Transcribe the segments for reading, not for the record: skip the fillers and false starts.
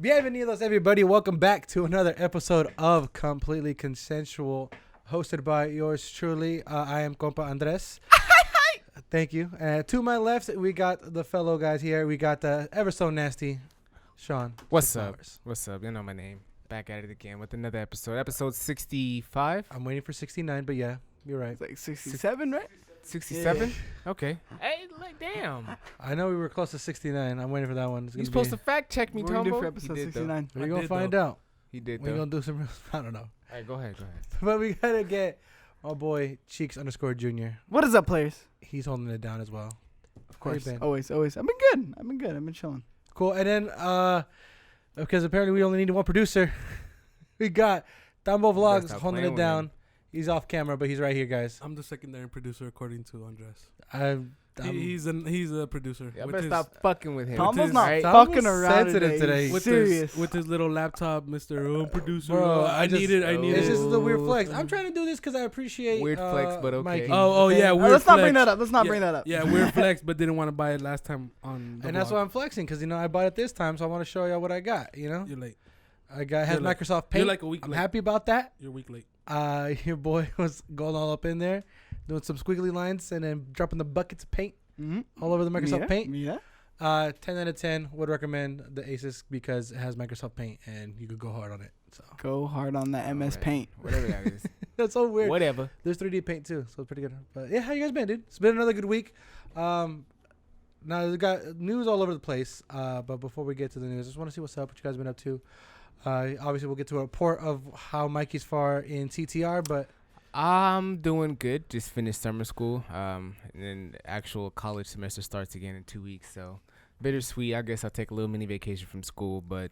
Bienvenidos, everybody. Welcome back to another episode of Completely Consensual, hosted by yours truly. I am Compa Andres. Thank you. To my left, we got the fellow guys here. We got the ever so nasty Shawn. What's up? Flowers. What's up? You know my name. Back at it again with another episode. Episode 65. I'm waiting for 69, but yeah, you're right. It's like 67, right? 67? Yeah. Okay. Hey, like, damn. I know we were close to 69. I'm waiting for that one. You're supposed to fact check me, What are we Tambo. doing for episode 69? We're going to find out. He did, We're though. going to do some, I don't know. All right, go ahead. But we got to get our boy Cheeks_Jr. What is up, players? He's holding it down as well. Of course. been? Always. I've been good. I've been chilling. Cool. And then, because apparently we only need one producer, we got Tambo Vlogs holding it down. He's off camera, but he's right here, guys. I'm the secondary producer, according to Andres. He's a producer. I better stop fucking with him. Tambo's not right? fucking around sensitive today. With serious. with his little laptop, Mr. Producer. Bro, I need it. It's just the weird flex. I'm trying to do this because I appreciate Weird flex, but okay. Mikey. Oh yeah, weird Let's not flex. bring that up. Let's not bring that up. Yeah, weird flex, but didn't want to buy it last time on. And that's why I'm flexing because I bought it this time, so I want to show y'all what I got. You're late. I got has You're like- Microsoft Paint. You're like a week I'm late. happy about that. You're a week late. Your boy was going all up in there, doing some squiggly lines and then dropping the buckets of paint all over the Microsoft Paint. Yeah. 10 out of 10 would recommend the Asus because it has Microsoft Paint and you could go hard on it. So Go hard on that MS Alright. Paint. Whatever that is. that's so weird. Whatever. There's 3D Paint too, so it's pretty good. But yeah, how you guys been, dude? It's been another good week. Now we got news all over the place. But before we get to the news, I just want to see what's up, what you guys been up to. Obviously, we'll get to a report of how Mikey's far in TTR, but I'm doing good. Just finished summer school. And then actual college semester starts again in 2 weeks. So bittersweet. I guess I'll take a little mini vacation from school, but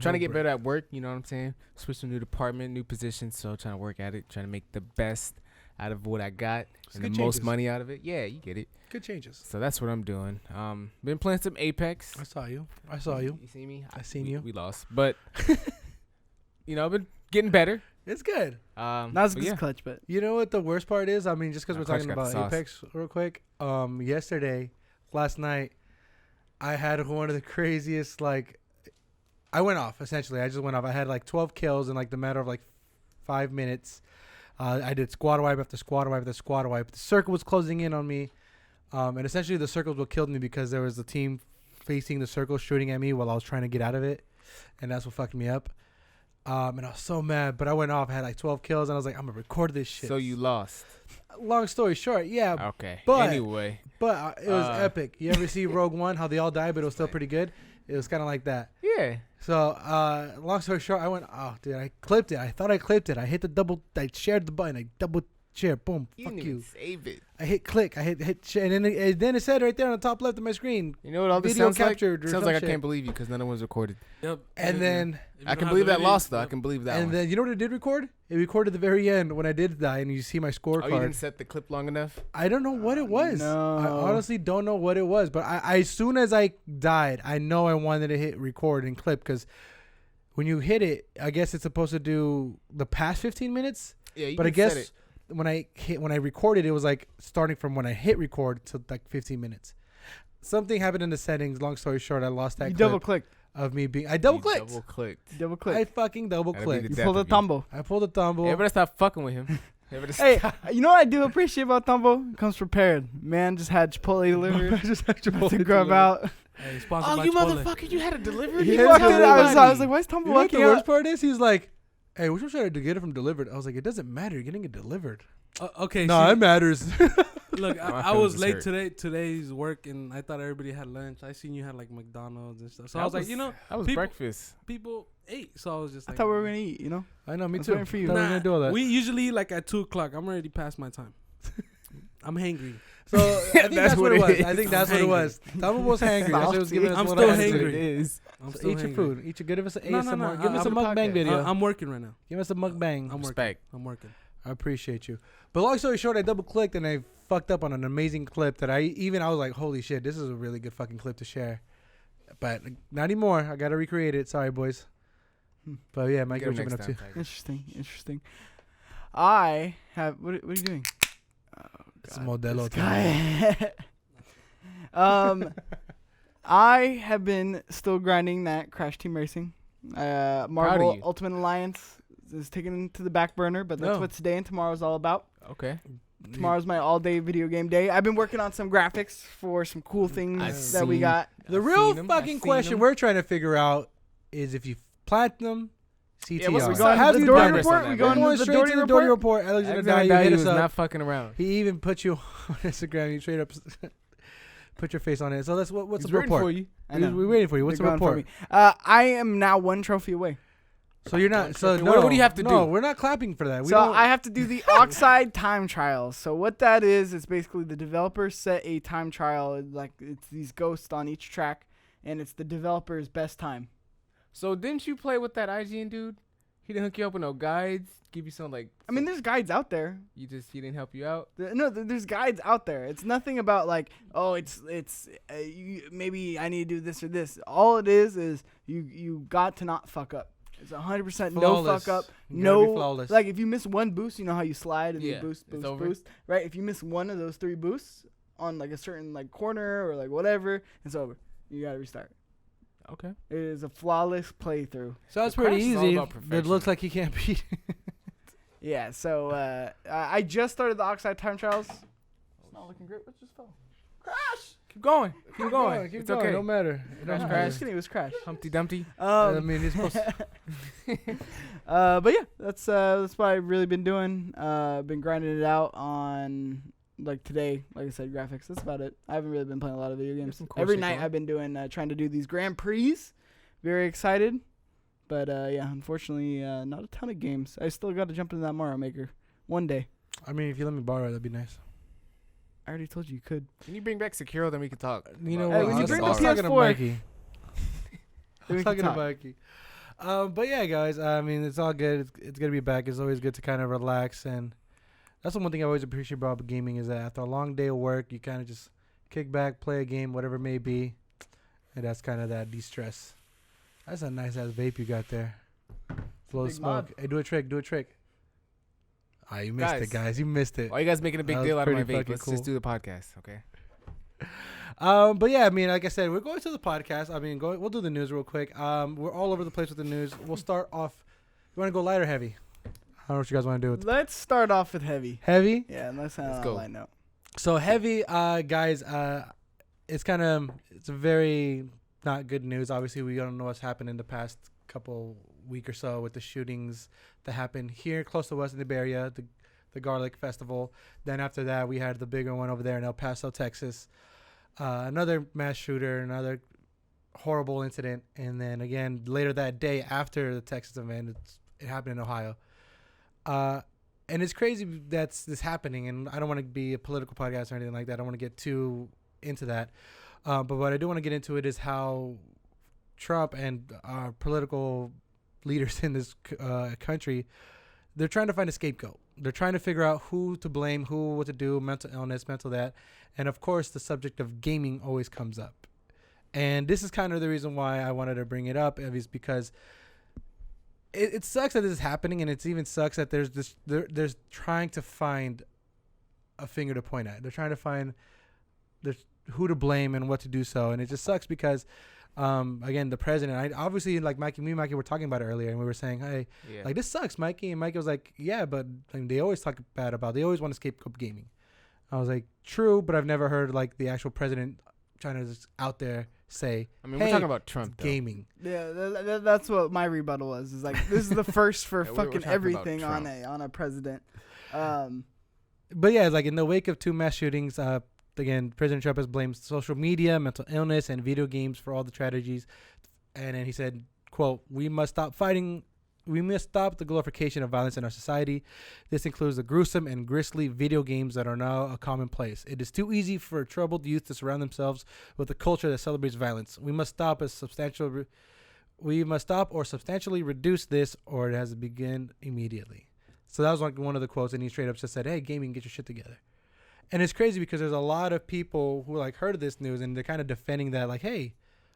trying to get better at work. You know what I'm saying? Switch to a new department, new position. So trying to work at it, trying to make the best out of what I got and the most money out of it. Yeah, you get it. Good changes. So that's what I'm doing. Been playing some Apex. I saw you. You see me? I seen you. We lost, but I've been getting better. It's good. Not as good as Clutch, but You know what the worst part is? I mean, just because we're Clutch talking got the about sauce. Apex real quick. Last night, I had one of the craziest, I went off, essentially. I just went off. I had 12 kills in the matter of 5 minutes. I did squad wipe after squad wipe after squad wipe. The circle was closing in on me. And essentially the circles what killed me because there was a team facing the circle shooting at me while I was trying to get out of it. And that's what fucked me up. And I was so mad, but I went off. I had 12 kills, and I was like, I'm going to record this shit. So you lost. Long story short, yeah. Okay. But Anyway. But it was epic. You ever see Rogue One, how they all died, but it was still pretty good? It was kind of like that. Yeah. So, long story short, I went, oh, dude, I clipped it. I thought I clipped it. I hit I shared the button. I double share. Boom. Fuck you. Save it. I hit click. I hit share. And then it said right there on the top left of my screen. You know what all this Video sounds like? captured or Sounds some like I shit. can't believe you because none of one's recorded. Yep. And then I can believe that loss, though. I can believe that and one. then you know what it did record? It recorded the very end when I did die, and you see my scorecard. Oh, you didn't set the clip long enough? I don't know what it was. No. I honestly don't know what it was. But I as soon as I died, I know I wanted to hit record and clip because when you hit it, I guess it's supposed to do the past 15 minutes. Yeah, you But can I guess set it. when I recorded, it was starting from when I hit record to 15 minutes. Something happened in the settings. Long story short, I lost that you clip double clicked. of me being. I double You clicked. Double clicked. I fucking double That'd be clicked. the You pulled a death of you. Tambo. I pulled a tumble. Everybody stop fucking with him. Hey, you know what I do appreciate about Tambo? Comes prepared. Man just had Chipotle delivered. just had About to grab out. Hey, sponsored Oh, by you Chipotle. motherfucker, you had it delivered? He Yeah, walked in. everybody. I was like, why is Tambo You know what the walking worst out? part is? He's like, hey, which one should I get it from delivered? I was like, it doesn't matter. You're getting it delivered. Okay. No, see, it matters. look, My I was feelings late hurt. today. Today's work, and I thought everybody had lunch. I seen you had McDonald's and stuff. So I That was like, that was people- breakfast. people ate. So I was just I like, thought we were going to eat, you know? I know, me I was too. waiting for you. Thought we were Nah, gonna do all that. we usually eat at 2:00. I'm already past my time. I'm hangry. So I think that's what it was. I think that's what it hangry. was. Tambo was hangry. That's what it was giving us I'm what still I had to do. hangry. It is. I'm So still eat your hangry. food. Eat your. Give us an No, ASMR. no, Give us a I'm a mukbang podcast. video. I'm working right now. Give us a mukbang. I'm working. Respect. I'm working. I appreciate you. But long story short, I double clicked and I fucked up on an amazing clip that I was like, holy shit, this is a really good fucking clip to share. But not anymore. I gotta recreate it. Sorry, boys. But yeah, Mike, what you been up to? Interesting. I have. What are you doing? It's Modelo. This guy. I have been still grinding that Crash Team Racing. Marvel Ultimate Alliance is taken to the back burner, but that's what today and tomorrow is all about. Okay. Tomorrow's my all-day video game day. I've been working on some graphics for some cool things that we got. The real fucking question we're trying to figure out is if you platinum CTR. Have you done report? We going straight to the Doherty report. Alexander was not fucking around. He even put you on Instagram. You straight up put your face on it. So what's the report? For you. We're waiting for you. What's the report? I am now 1 trophy away. So you're not. So what do you have to do? No, we're not clapping for that. I have to do the Oxide time trials. So what that is, it's basically the developers set a time trial. Like it's these ghosts on each track, and it's the developer's best time. So didn't you play with that IGN dude? He didn't hook you up with no guides, give you some like. I mean, there's guides out there. He didn't help you out. There's guides out there. It's nothing about like, maybe I need to do this or this. All it is you got to not fuck up. It's 100% no fuck up. No, like if you miss one boost, you know how you slide and you boost, right? If you miss one of those 3 boosts on like a certain like corner or like whatever, it's over. You gotta restart. Okay. It is a flawless playthrough. So it's pretty easy. It looks like he can't beat it. Yeah. So I just started the Oxide time trials. It's not looking great. What just fell? Crash. Keep going. Keep going. It's okay. Don't matter. Crash. It was crash. Humpty Dumpty. I mean, it's supposed to. But yeah, that's what I've really been doing. Been grinding it out on like today. Like I said, graphics. That's about it. I haven't really been playing a lot of video games. Every night I've been doing trying to do these Grand Prix. Very excited. But yeah, unfortunately, not a ton of games. I still got to jump into that Mario Maker one day. I mean, if you let me borrow it, that'd be nice. I already told you could. Can you bring back Sekiro? Then we can talk. You know what? When you bring the talking to PS4. Mikey. I was talking to Mikey. But yeah, guys. I mean, it's all good. It's gonna be back. It's always good to kind of relax, and that's the one thing I always appreciate about gaming is that after a long day of work, you kind of just kick back, play a game, whatever it may be, and that's kind of that de-stress. That's a nice ass vape you got there. Blow smoke. Mod. Hey, do a trick. Ah, you missed it, guys. You missed it. Why are you guys making a big deal out of my vape? Let's just do the podcast, okay? But yeah, I mean, like I said, we're going to the podcast. I mean, we'll do the news real quick. We're all over the place with the news. We'll start off. You want to go light or heavy? I don't know what you guys want to do. Let's start off with heavy. Heavy? Yeah, let's go. I know. So heavy, guys. It's a very not good news. Obviously, we don't know what's happened in the past couple week or so with the shootings that happened here close to us in the Bay Area, the Garlic Festival. Then after that, we had the bigger one over there in El Paso, Texas. Another mass shooter, another horrible incident. And then again, later that day after the Texas event, it happened in Ohio. And it's crazy that's this happening. And I don't want to be a political podcast or anything like that. I don't want to get too into that. But what I do want to get into it is how Trump and our political leaders in this country, they're trying to find a scapegoat. They're trying to figure out who to blame, what to do, mental illness, mental that. And, of course, the subject of gaming always comes up. And this is kind of the reason why I wanted to bring it up, is because it sucks that this is happening, and it even sucks that there's trying to find a finger to point at. They're trying to find who to blame and what to do so. And it just sucks because, again, the president, obviously, like me and Mikey were talking about it earlier, and we were saying, hey, like, this sucks, Mikey. And Mikey was like, yeah, but they always talk bad about it. They always want to scapegoat gaming. I was like, true, but I've never heard, like, the actual president trying to just out there say, I mean, we're talking about Trump, though. Gaming. Yeah, that's what my rebuttal was. Is like, this is the first for fucking everything on a president. But yeah, like in the wake of 2 mass shootings, again, President Trump has blamed social media, mental illness, and video games for all the tragedies. And then he said, quote, we must stop the glorification of violence in our society. This includes the gruesome and grisly video games that are now a commonplace. It is too easy for troubled youth to surround themselves with a culture that celebrates violence. We must stop or substantially reduce this, or it has to begin immediately. So that was like one of the quotes, and he straight up just said, hey, gaming, get your shit together. And it's crazy because there's a lot of people who like heard of this news, and they're kind of defending that, like, hey,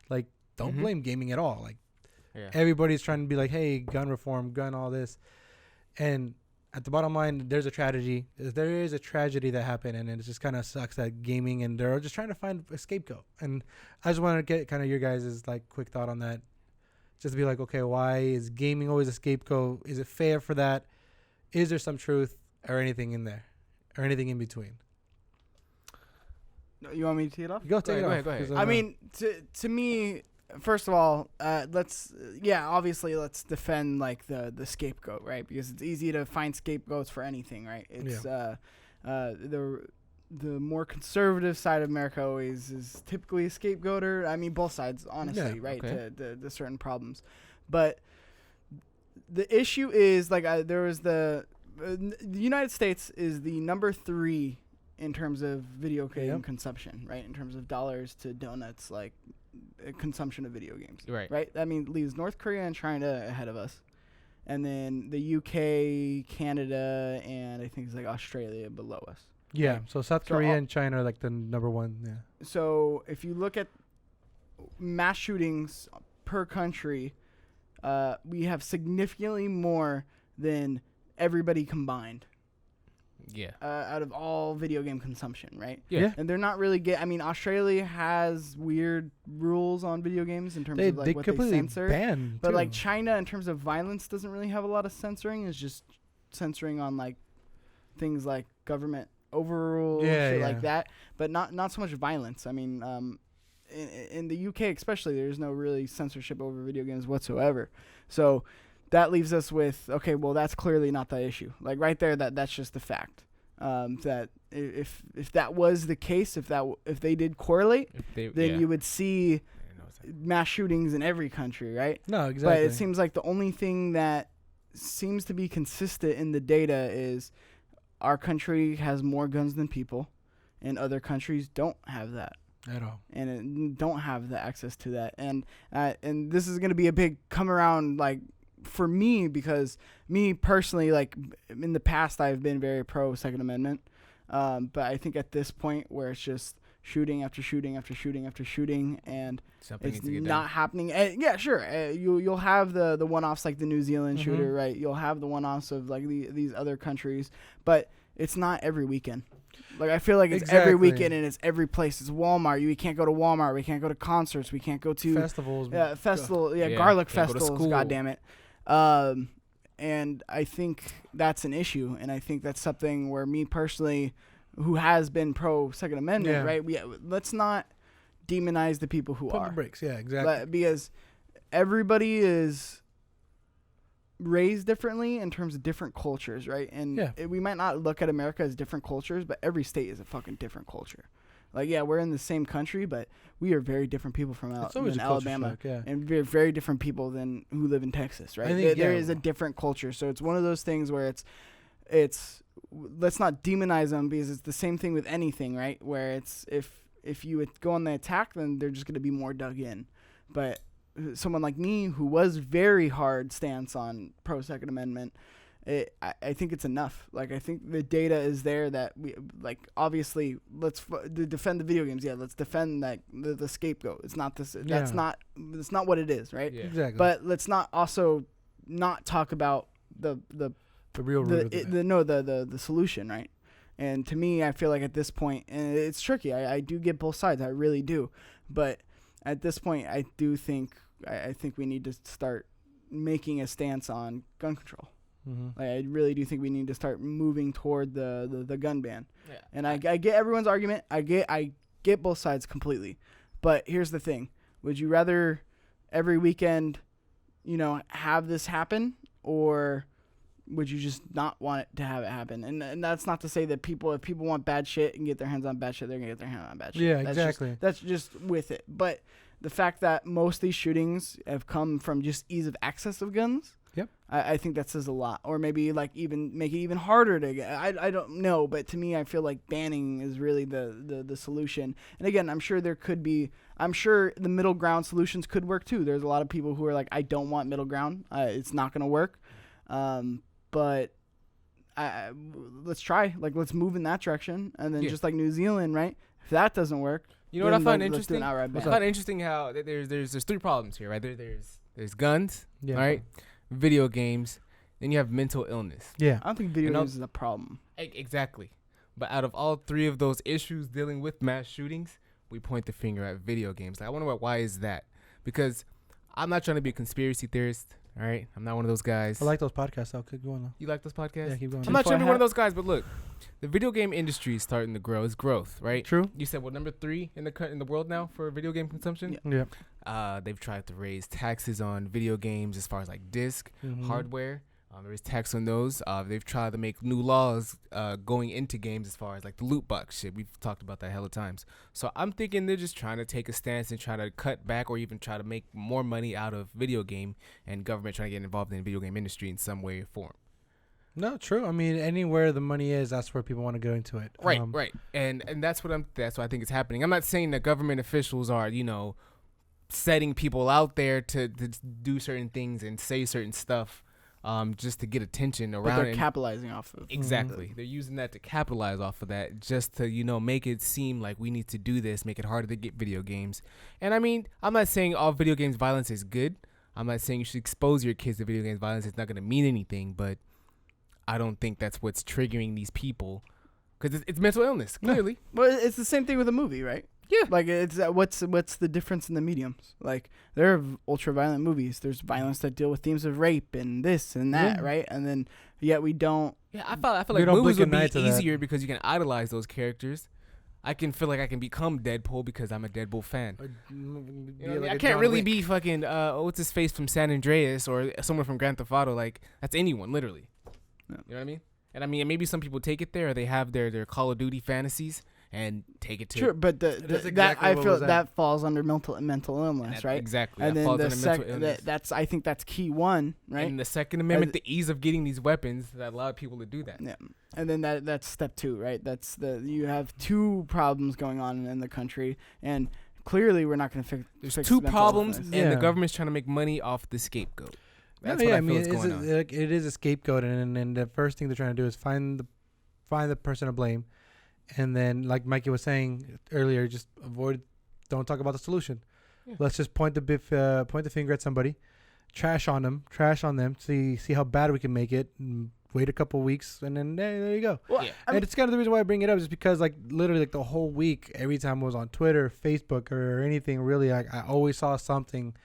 like, don't blame gaming at all. Like, everybody's trying to be like, hey, gun reform, gun all this. And at the bottom line, there's a tragedy. There is a tragedy that happened, and it just kind of sucks that gaming, and they're just trying to find a scapegoat. And I just want to get kind of your guys' like quick thought on that. just to be like, okay, why is gaming always a scapegoat? Is it fair for that? Is there some truth or anything in there, or anything in between? You want me to tee it off? Go ahead. I mean, to me, first of all, obviously let's defend like the scapegoat, right? Because it's easy to find scapegoats for anything, right? It's the more conservative side of America always is typically a scapegoater. I mean, both sides, honestly, right? Okay. To certain problems, but the issue is like there was the United States is the number 3 in terms of video game consumption, right? In terms of dollars to donuts, like consumption of video games, right? That means leaves North Korea and China ahead of us, and then the UK, Canada, and I think it's like Australia below us. Yeah, right? So South Korea and China are like the number 1. Yeah. So if you look at mass shootings per country, we have significantly more than everybody combined. Yeah. Out of all video game consumption, right? Yeah. And they're not really I mean, Australia has weird rules on video games in terms of like what they censor. But like China, in terms of violence, doesn't really have a lot of censoring. It's just censoring on like things like government overrule, shit like that. But not so much violence. I mean, in the UK especially, there's no really censorship over video games whatsoever. So that leaves us with, okay, well, that's clearly not the issue. Like right there, that's just a fact. That if that was the case, if they did correlate, then you would see mass shootings in every country, right? No, exactly. But it seems like the only thing that seems to be consistent in the data is our country has more guns than people, and other countries don't have that at all, and don't have the access to that. And this is going to be a big come around, like, for me, because me personally, like in the past, I've been very pro Second Amendment, but I think at this point where it's just shooting after shooting after shooting after shooting, and something it's not happening. Yeah, sure, you'll have the one-offs like the New Zealand shooter, right? You'll have the one-offs of like these other countries, but it's not every weekend. Like I feel like it's every weekend and it's every place. It's Walmart. We can't go to Walmart. We can't go to concerts. We can't go to festivals. Garlic festivals. God damn it. And I think that's an issue, and I think that's something where me personally, who has been pro Second Amendment, right? Let's not demonize the people who Pump the brakes, exactly. Because everybody is raised differently in terms of different cultures, right? And we might not look at America as different cultures, but every state is a fucking different culture. Like, we're in the same country, but we are very different people from Alabama, and very, very different people than who live in Texas, right? There is a different culture, so it's one of those things where it's let's not demonize them, because it's the same thing with anything, right? Where it's if you go on the attack, then they're just going to be more dug in. But someone like me, who was very hard stance on pro Second Amendment, I think it's enough. Like, I think the data is there that we, like, obviously let's defend the video games. Yeah, let's defend that the scapegoat. It's not this. That's not what it is, right? Yeah. Exactly. But let's not also not talk about the real root the solution, right? And to me, I feel like at this point, and it's tricky. I do get both sides. I really do. But at this point, I do think I think we need to start making a stance on gun control. Mm-hmm. Like, I really do think we need to start moving toward the gun ban. Yeah. And I get everyone's argument. I get both sides completely. But here's the thing. Would you rather every weekend, have this happen, or would you just not want it to have it happen? And that's not to say that if people want bad shit and get their hands on bad shit, they're going to get their hands on bad shit. Yeah, exactly. That's just with it. But the fact that most of these shootings have come from just ease of access of guns, I think that says a lot. Or maybe like even make it even harder to get. I don't know, but to me, I feel like banning is really the solution. And again, I'm sure the middle ground solutions could work too. There's a lot of people who are like, I don't want middle ground. It's not going to work. But let's try. Like, let's move in that direction. And then just like New Zealand, right? If that doesn't work, you know what I find interesting? I find interesting how there's 3 problems here, right? There's guns, right? Video games, then you have mental illness. Yeah. I don't think video games is a problem. Exactly. But out of all 3 of those issues dealing with mass shootings, we point the finger at video games. Like, I wonder why is that? Because I'm not trying to be a conspiracy theorist. All right, I'm not one of those guys. I like those podcasts. I'll keep going though. You like those podcasts? Yeah, keep going. I'm not trying to be one of those guys, but look, the video game industry is starting to grow. It's growth, right? True. You said number 3 in the world now for video game consumption? Yeah. They've tried to raise taxes on video games as far as like disc hardware. There is tax on those. They've tried to make new laws going into games as far as like the loot box shit. We've talked about that hella times. So I'm thinking they're just trying to take a stance and try to cut back or even try to make more money out of video game, and government trying to get involved in the video game industry in some way or form. No, true. I mean, anywhere the money is, that's where people want to go into it. Right, right. And that's what I think is happening. I'm not saying that government officials are, setting people out there to do certain things and say certain stuff. Just to get attention around. But they're capitalizing off of. Exactly. They're using that to capitalize off of that, just to, make it seem like we need to do this, make it harder to get video games. And I mean, I'm not saying all video games violence is good. I'm not saying you should expose your kids to video games violence. It's not going to mean anything, but I don't think that's what's triggering these people, because it's mental illness, clearly. No. Well, it's the same thing with a movie, right? Yeah. Like, it's what's the difference in the mediums? Like, there are ultra-violent movies. There's violence that deal with themes of rape and this and that, right? And then, yet we don't. Yeah, I feel like movies would be easier because you can idolize those characters. I can feel like I can become Deadpool because I'm a Deadpool fan. I can't really be fucking, what's his face from San Andreas or someone from Grand Theft Auto. Like, that's anyone, literally. Yeah. You know what I mean? And I mean, maybe some people take it there, or they have their Call of Duty fantasies and take it to. Sure, but I feel that falls under mental illness, right? Exactly. And that then falls under mental illness. I think that's key one, right? And the Second Amendment, the ease of getting these weapons that allow people to do that. Yeah. And then that's step 2, right? That's you have 2 problems going on in the country, and clearly we're not going to fix. There's 2 problems, and the government's trying to make money off the scapegoat. That's what I feel is going on. It is a scapegoat, and the first thing they're trying to do is find the person to blame. And then, like Mikey was saying earlier, just don't talk about the solution. Yeah. Let's just point the finger at somebody, trash on them, see how bad we can make it, and wait a couple weeks, and then there you go. Well, and it's kind of the reason why I bring it up is because, like, literally, like, the whole week, every time I was on Twitter, Facebook, or anything, really, I always saw something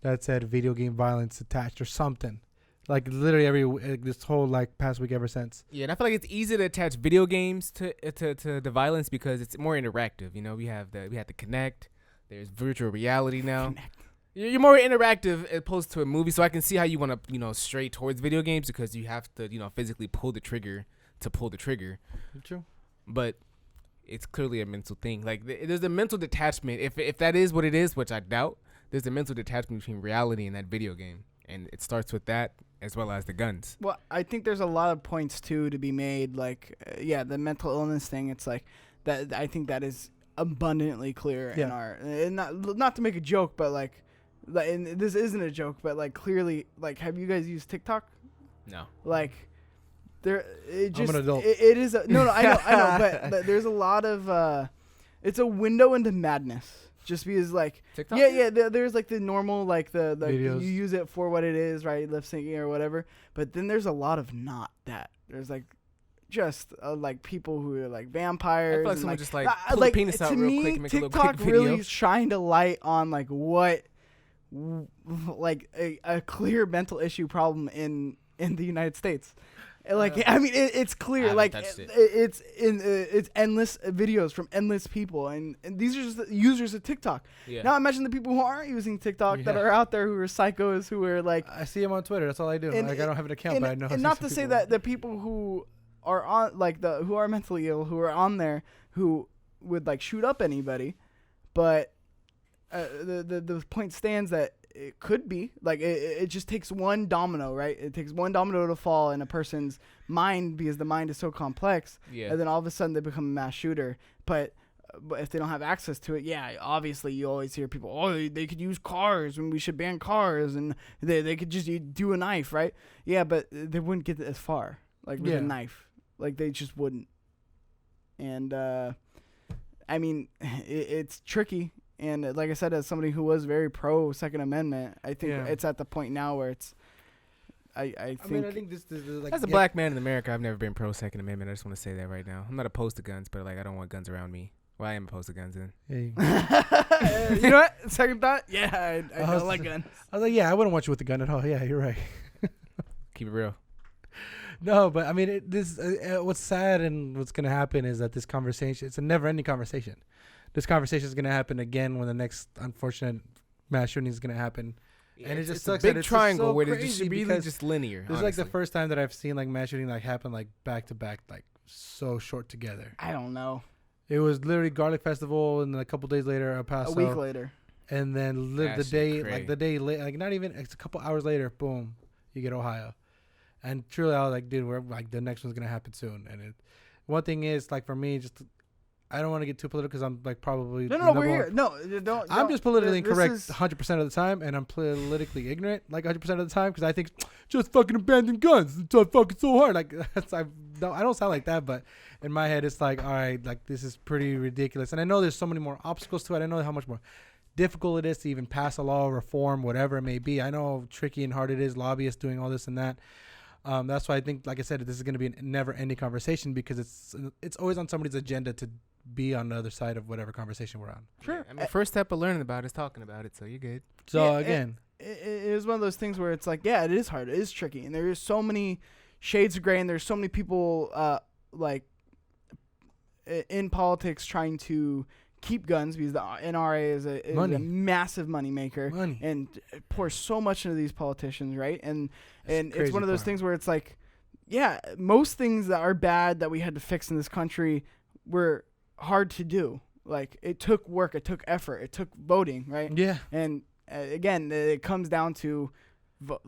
that said video game violence attached or something. Like, literally this whole, like, past week ever since. Yeah, and I feel like it's easy to attach video games to the violence because it's more interactive. We have the Kinect. There's virtual reality now. You're more interactive as opposed to a movie, so I can see how you want to, stray towards video games because you have to, physically pull the trigger to pull the trigger. True. But it's clearly a mental thing. Like, there's a mental detachment. If that is what it is, which I doubt, there's a mental detachment between reality and that video game. And it starts with that as well as the guns. Well, I think there's a lot of points, too, to be made. Like, the mental illness thing, it's like that. I think that is abundantly clear in our... And not to make a joke, but, like, and this isn't a joke, but, like, clearly, like, have you guys used TikTok? No. Like, I'm an adult. It is I know, but there's a lot of... it's a window into madness. Just because, like, TikTok? There's, like, the normal, like, the videos. You use it for what it is, right, lip syncing or whatever, but then there's a lot of not that. There's, like, just, like, people who are, like, vampires. I feel like someone just, like, pull the penis out real quick and make a little quick TikTok video. really shined a light on, like, what, like, a clear mental issue problem in the United States. Like, I mean, it's clear. Like, it's endless videos from endless people, and these are just the users of TikTok. Yeah. Now imagine the people who aren't using TikTok that are out there who are psychos, who are like. I see them on Twitter. That's all I do. I don't have an account, but I know. And not to say that the people who are on, like, who are mentally ill, who are on there, who would, like, shoot up anybody, but the point stands that it could be like it just takes one domino, right? It takes one domino to fall in a person's mind because the mind is so complex, and then all of a sudden they become a mass shooter. But if they don't have access to it, obviously you always hear people, they could use cars and we should ban cars, and they could just do a knife, right? Yeah, but they wouldn't get as far, like, with a knife. Like, they just wouldn't. And I mean, it's tricky. And like I said, as somebody who was very pro Second Amendment, I think it's at the point now where it's. I think this is like, as a black man in America, I've never been pro Second Amendment. I just want to say that right now. I'm not opposed to guns, but, like, I don't want guns around me Well, I am opposed to guns then. Hey. You know what? Second thought. Yeah, I don't like guns. I was like, yeah, I wouldn't want you with a gun at all. Yeah, you're right. Keep it real. No, but I mean, what's sad and what's gonna happen is that this conversation, it's a never-ending conversation. This conversation is gonna happen again when the next unfortunate mass shooting is gonna happen. Yeah, and it just it's sucks a big that it's triangle so where it's crazy just really just linear. This is like the first time that I've seen like mass shooting like happen like back to back, like so short together. I don't know. It was literally Garlic Festival, and then a couple days later, El Paso. A week later. And then the day late, like not even, it's a couple hours later, boom, you get Ohio. And truly, I was like, dude, we're like the next one's gonna happen soon. And one thing is like for me, just I don't want to get too political because I'm like probably no, we're here. No, don't. I'm just politically incorrect 100% of the time, and I'm politically ignorant like 100% of the time because I think just fucking abandon guns. It's so fucking so hard. Like I don't sound like that, but in my head, it's like, all right, like this is pretty ridiculous. And I know there's so many more obstacles to it. I know how much more difficult it is to even pass a law, reform, whatever it may be. I know how tricky and hard it is. Lobbyists doing all this and that. That's why I think, like I said, this is going to be a never-ending conversation because it's always on somebody's agenda to be on the other side of whatever conversation we're on. Sure. I mean, first step of learning about it is talking about it, so you're good. So yeah, again, it is one of those things where it's like, yeah, it is hard, it is tricky, and there is so many shades of gray, and there's so many people like in politics trying to keep guns because the NRA is a massive money maker and pours so much into these politicians, right? And it's one of those things where it's like, yeah, most things that are bad that we had to fix in this country were hard to do. Like it took work, it took effort, it took voting, right? Yeah. And again, it comes down to vote.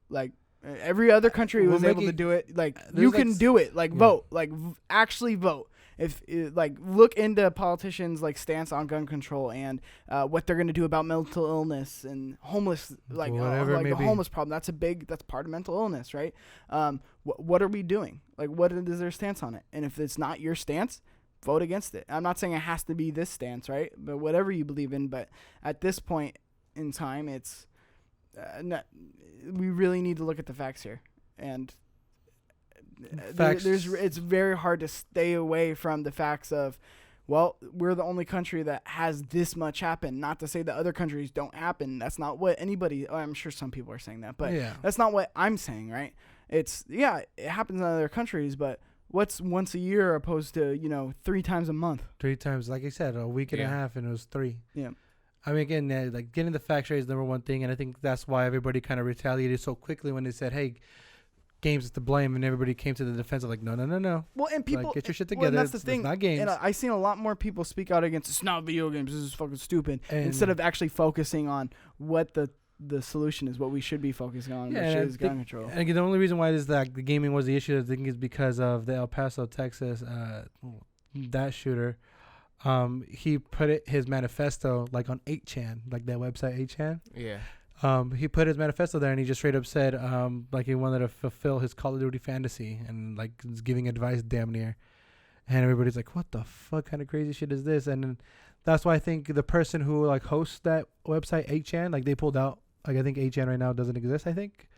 Like every other country was able to do it. Like you can do it. Like vote. Like actually vote. If like look into politicians like stance on gun control and what they're gonna do about mental illness and homeless, like the homeless problem. That's part of mental illness, right? What are we doing? Like what is their stance on it? And if it's not your stance, vote against it. I'm not saying it has to be this stance, right? But whatever you believe in. But at this point in time, it's we really need to look at the facts here and. It's very hard to stay away from the facts of, well, we're the only country that has this much happen. Not to say that other countries don't happen. That's not what anybody. I'm sure some people are saying that, but that's not what I'm saying, right? It happens in other countries, but what's once a year opposed to 3 times a month? 3 times, like I said, a week and a half, and it was 3. Yeah. I mean, again, like getting the facts right is the number one thing, and I think that's why everybody kind of retaliated so quickly when they said, "Hey, games is to blame," and everybody came to the defense of like, no. Well, and people like, get your shit together. And that's the thing. It's not games. And I've seen a lot more people speak out against it's not video games. This is fucking stupid. Instead of actually focusing on what the solution is, what we should be focusing on, which is gun control. And again, the only reason why is that the gaming was the issue, I think, is because of the El Paso, Texas, that shooter. He put his manifesto like on 8chan, like that website 8chan. Yeah. He put his manifesto there and he just straight up said, like he wanted to fulfill his Call of Duty fantasy and like is giving advice damn near. And everybody's like, what the fuck kind of crazy shit is this? And that's why I think the person who like hosts that website 8chan, like they pulled out, like I think 8chan right now doesn't exist, I think.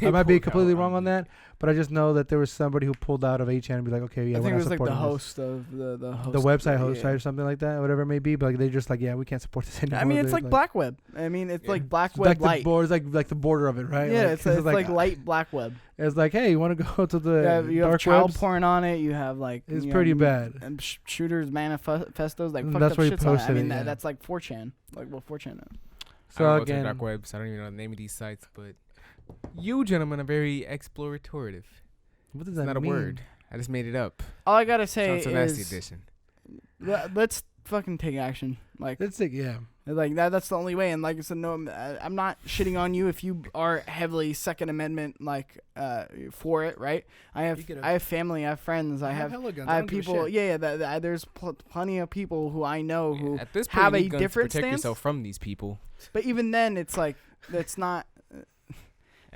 I might be completely wrong on that, but I just know that there was somebody who pulled out of 8chan and be like, okay, yeah, I we're think not it was like the supporting host of the host, the website host, right, or something like that, whatever it may be. But like, they're just like, yeah, we can't support this anymore. I mean, it's like black web. I mean, it's like black web like light. It's like the border of it, right? Yeah, like, it's like light black web. It's like, hey, you want to go to the you have child porn on it. You have like it's pretty bad. And shooters manifestos, like fucked that's up where shits on it. I mean, it, that's like 4chan. Like, well, 4chan. So I again, dark web, so I don't even know the name of these sites, but you gentlemen are very explorative. What does that mean? Not a word. I just made it up. All I gotta say is edition. Let's fucking take action. Like let's take Like that's the only way. And like I said, no, I'm not shitting on you if you are heavily Second Amendment like for it, right? I have family, I have friends, I have people. Yeah. There's plenty of people who I know who at this point, have a different protect stance. Yourself from these people. But even then, it's like that's not.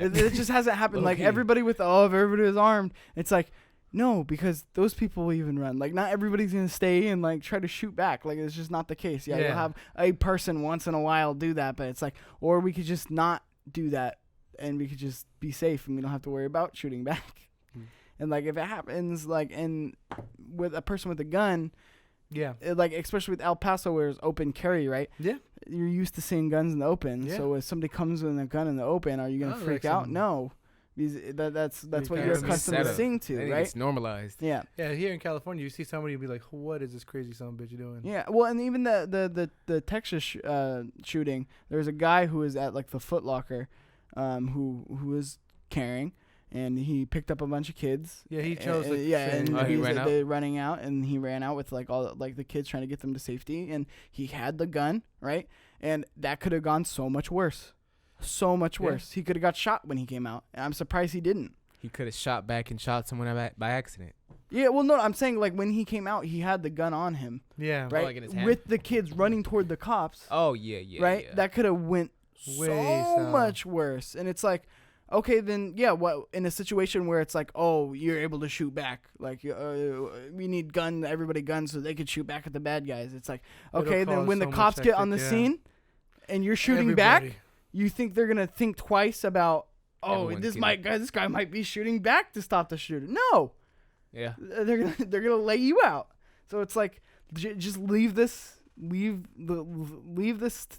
It just hasn't happened. Like everybody with everybody was armed. It's like. No, because those people will even run. Like, not everybody's going to stay and, like, try to shoot back. Like, it's just not the case. Yeah, you'll have a person once in a while do that, but it's like, or we could just not do that, and we could just be safe, and we don't have to worry about shooting back. And, like, if it happens, like, with a person with a gun, Yeah. Like, especially with El Paso where it's open carry, right? Yeah. You're used to seeing guns in the open. Yeah. So if somebody comes with a gun in the open, are you going to freak out? No. Because that's what you're accustomed to seeing to, right? It's normalized. Yeah. Yeah, here in California, you see somebody and be like, what is this crazy son of a bitch doing? Yeah, well, and even the Texas shooting, there was a guy who was at, like, the Foot Locker who was carrying, and he picked up a bunch of kids. Yeah, he chose and he ran out? They running out, and he ran out with, like, all, like, the kids trying to get them to safety, and he had the gun, right? And that could have gone so much worse. So much worse. He could have got shot when he came out. And I'm surprised he didn't. He could have shot back and shot someone by accident. Yeah, well, no, I'm saying, like, when he came out, he had the gun on him. Yeah. Right? Like in his hand? With the kids running toward the cops. Oh, yeah. Right? Yeah. That could have went Way so south. much worse. And it's like, okay, then, yeah, what in a situation where it's like, oh, you're able to shoot back. Like, we need everybody guns so they could shoot back at the bad guys. It's like, okay, then when the cops get on the scene and you're shooting back, you think they're gonna think twice about, this guy might be shooting back to stop the shooter. No, yeah, they're gonna lay you out. So it's like, just leave this to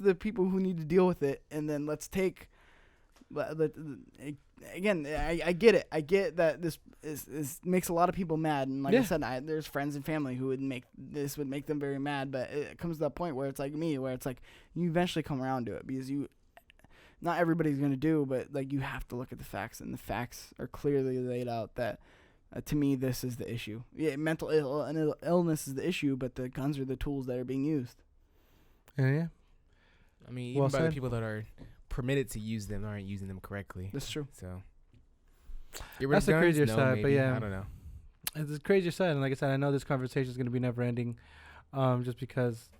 the people who need to deal with it, and then let's take. Again, I get it. I get that this is makes a lot of people mad, and like I said, there's friends and family who would make them very mad. But it comes to that point where it's like me, where it's like you eventually come around to it because not everybody's gonna do, but like you have to look at the facts, and the facts are clearly laid out that to me this is the issue. Yeah, mental illness is the issue, but the guns are the tools that are being used. Yeah. I mean, even by the people that are permitted to use them aren't using them correctly. That's true. So that's the crazier side, but yeah, I don't know. It's the crazier side, and like I said, I know this conversation is going to be never ending, just because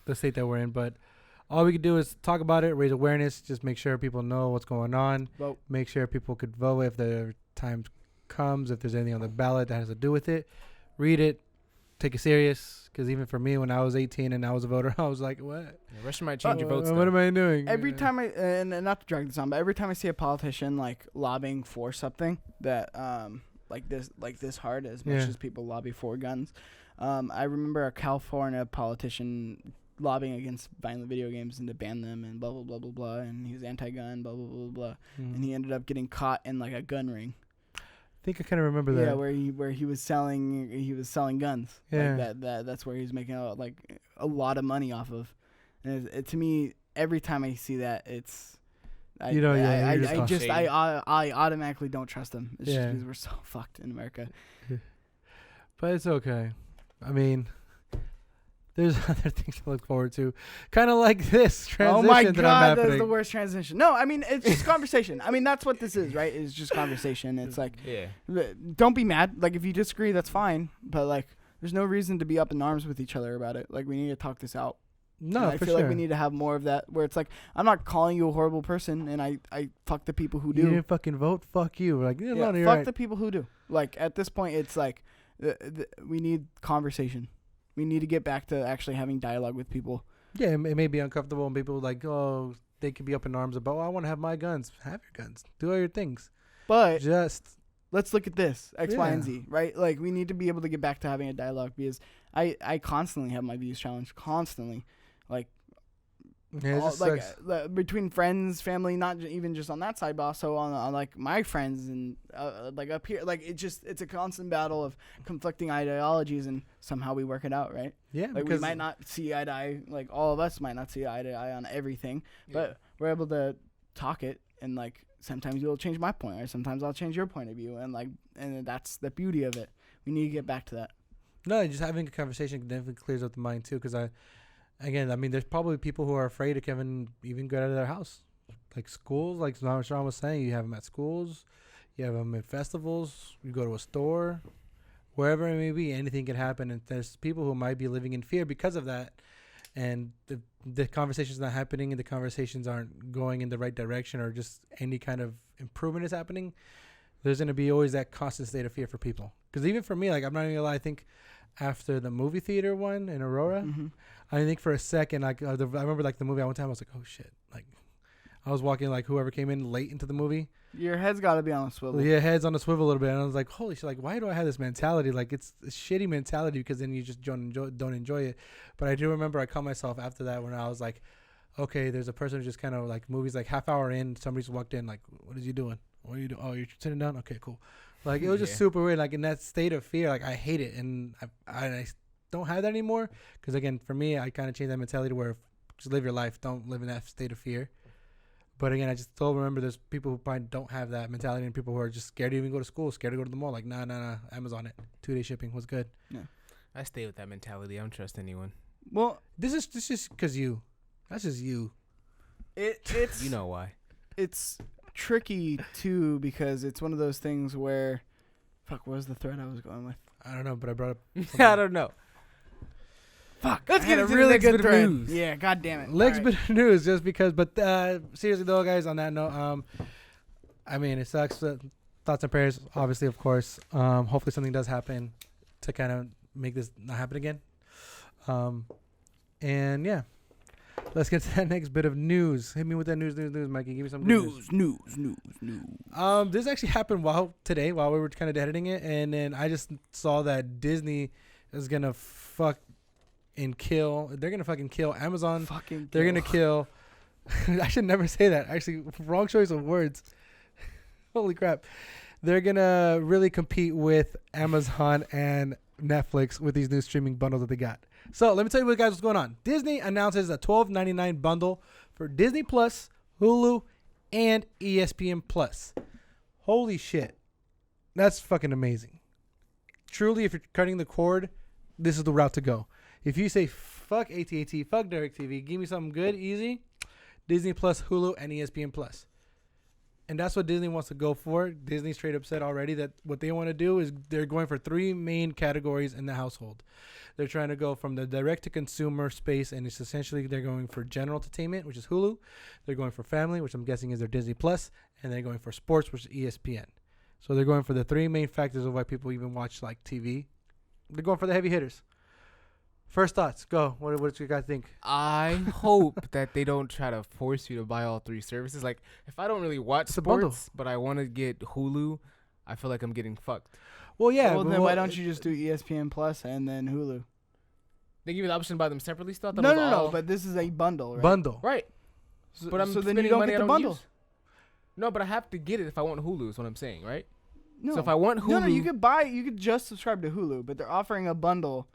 the state that we're in. But all we can do is talk about it, raise awareness, just make sure people know what's going on. Vote. Make sure people could vote if the time comes, if there's anything on the ballot that has to do with it. Read it, take it serious, because even for me, when I was 18 and I was a voter, I was like, what? Yeah, Russia might change your votes. What am I doing? Every time and not to drag this on, but every time I see a politician like lobbying for something that like this hard as much as people lobby for guns, I remember a California politician lobbying against violent video games and to ban them and blah blah blah blah blah, and he was anti-gun, blah blah blah blah, and he ended up getting caught in like a gun ring. I think I kind of remember that. Yeah, where he was selling guns. Yeah, like that's where he was making a lot of money off of. And to me, every time I see that, it's I automatically don't trust him. It's just because we're so fucked in America. But it's okay. I mean, there's other things to look forward to. Kind of like this transition. Oh my God, that's the worst transition. No, I mean, it's just conversation. I mean, that's what this is, right? It's just conversation. It's like, don't be mad. Like, if you disagree, that's fine. But, like, there's no reason to be up in arms with each other about it. Like, we need to talk this out. No, I feel like we need to have more of that where it's like, I'm not calling you a horrible person, and I fuck the people who do. You didn't fucking vote? Fuck you. Like, fuck the people who do. Like, at this point, it's like, we need conversation. We need to get back to actually having dialogue with people. Yeah, it may be uncomfortable, and people like, oh, they could be up in arms about, I want to have my guns. Have your guns. Do all your things. But just let's look at this, X, Y, and Z, right? Like, we need to be able to get back to having a dialogue because I constantly have my views challenged, constantly. Like, between friends, family, not even just on that side, but also on like my friends and like up here, like it's a constant battle of conflicting ideologies, and somehow we work it out, right? Yeah, like we might not see eye to eye, like all of us might not see eye to eye on everything, but we're able to talk it, and like sometimes you'll change my point, or sometimes I'll change your point of view, and that's the beauty of it. We need to get back to that. No, just having a conversation definitely clears up the mind too, because Again, I mean, there's probably people who are afraid to even go out of their house. Like schools, like Shawn was saying, you have them at schools, you have them at festivals, you go to a store, wherever it may be, anything can happen. And there's people who might be living in fear because of that. And the conversation's not happening, and the conversations aren't going in the right direction, or just any kind of improvement is happening. There's going to be always that constant state of fear for people. Because even for me, like, I'm not even going to lie, I think after the movie theater one in Aurora, I think for a second, like I remember like the movie I went to, I was like, oh shit, like I was walking like whoever came in late into the movie. Your head's got to be on a swivel. Yeah, head's on a swivel a little bit. And I was like, holy shit, like, why do I have this mentality? Like, it's a shitty mentality because then you just don't enjoy it. But I do remember I caught myself after that when I was like, okay, there's a person who just kind of like movies like half hour in, somebody's walked in, like, what is he doing? What are you doing? Oh, you're sitting down? Okay, cool. Like, it was just super weird. Like, in that state of fear, like, I hate it. And I don't have that anymore. Because, again, for me, I kind of changed that mentality where just live your life. Don't live in that state of fear. But again, I just still remember there's people who probably don't have that mentality and people who are just scared to even go to school, scared to go to the mall. Like, nah, Amazon it. 2-day shipping was good. Yeah. I stay with that mentality. I don't trust anyone. Well, this is because you. That's just you. It's you know why. It's tricky, too, because it's one of those things where... Fuck, what was the thread I was going with? I don't know, but I brought up... I don't know. Fuck. Let's get a really good thread. News. Yeah, god damn it. Next bit of news, just because. But seriously, though, guys, on that note, I mean, it sucks. Thoughts and prayers, obviously, of course. Hopefully something does happen to kind of make this not happen again. And, yeah. Let's get to that next bit of news. Hit me with that news, Mikey. Give me some news. This actually happened today while we were kind of editing it. And then I just saw that Disney is going to they're gonna fucking kill Amazon. They're gonna kill. I should never say that. Actually, wrong choice of words. Holy crap! They're gonna really compete with Amazon and Netflix with these new streaming bundles that they got. So let me tell you what's going on. Disney announces a $12.99 bundle for Disney Plus, Hulu, and ESPN Plus. Holy shit, that's fucking amazing. Truly, if you're cutting the cord, this is the route to go. If you say, fuck AT&T, fuck DirecTV, give me something good, easy, Disney Plus, Hulu, and ESPN Plus. And that's what Disney wants to go for. Disney straight up said already that what they want to do is they're going for 3 main categories in the household. They're trying to go from the direct-to-consumer space, and it's essentially they're going for general entertainment, which is Hulu. They're going for family, which I'm guessing is their Disney Plus, and they're going for sports, which is ESPN. So they're going for the 3 main factors of why people even watch like TV. They're going for the heavy hitters. First thoughts, go. What you guys think? I hope that they don't try to force you to buy all 3 services. Like, if I don't really watch sports, but I want to get Hulu, I feel like I'm getting fucked. Well, yeah. Well, then why don't you just do ESPN Plus and then Hulu? They give you the option to buy them separately still? No, but this is a bundle, right? Bundle. Right. But so then you don't get the bundle. No, but I have to get it if I want Hulu is what I'm saying, right? No. So if I want Hulu. No, you could just subscribe to Hulu, but they're offering a bundle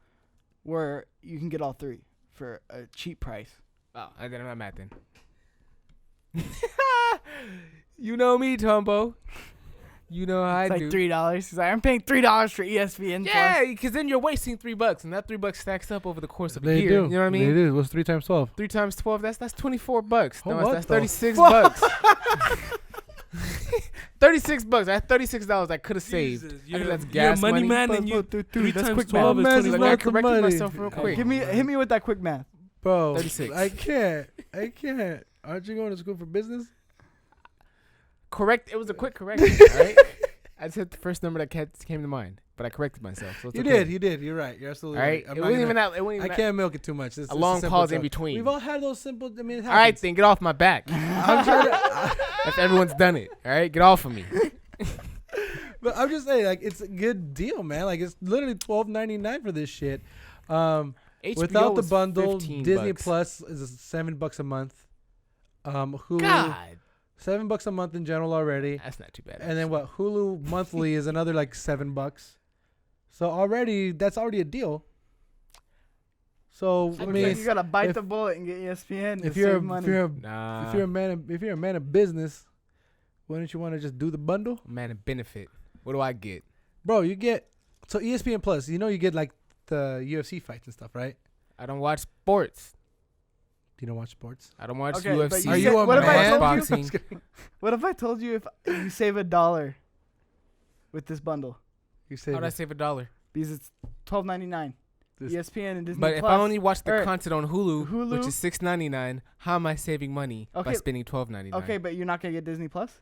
where you can get all 3 for a cheap price. Oh, then I'm not mad then. You know me, Tambo. You know how I do. It's like $3. He's like, I'm paying $3 for ESPN. Yeah, because then you're wasting $3, and that $3 stacks up over the course of a year. Do. You know what I mean? They do. What's 3 times 12? 3 times 12. That's $24. Oh, no, that's $36. $36. I had $36 I could have saved. I think that's gas money. Man, and you 3 times quick 12 math. is Man's 24. I not the corrected money. myself real quick. Hit me with that quick math. Bro, 36. I can't. Aren't you going to school for business? Correct. It was a quick correction, all right? I just hit the first number that came to mind, but I corrected myself. So You did. You're right. You're absolutely right. It wasn't even that. I can't milk it too much. A long pause in between. We've all had those simple. I mean, it all right, happens. then get off my back. I'm trying to. If everyone's done it, all right, get off of me. But I'm just saying, like, it's a good deal, man. Like, it's literally $12.99 for this shit. Without the bundle, Disney Plus is $7 a month. Hulu, God, $7 a month in general already. that's not too bad. And then what? Hulu monthly is another like $7. So that's already a deal. So I mean, you gotta bite the bullet and get ESPN. if you're a man of business, wouldn't you want to just do the bundle? Man of benefit. What do I get? Bro, you get ESPN Plus. You know you get like the UFC fights and stuff, right? I don't watch sports. Do you don't watch sports? I don't watch Okay, UFC. but Are you a what man? if I Boxing. What if I told you if you save $1 with this bundle? You say How'd I save $1? Because it's $12.99. ESPN and Disney But Plus. if I only watch the or content on Hulu, which is $6.99, how am I saving money by spending $12.99? Okay, but you're not gonna get Disney Plus?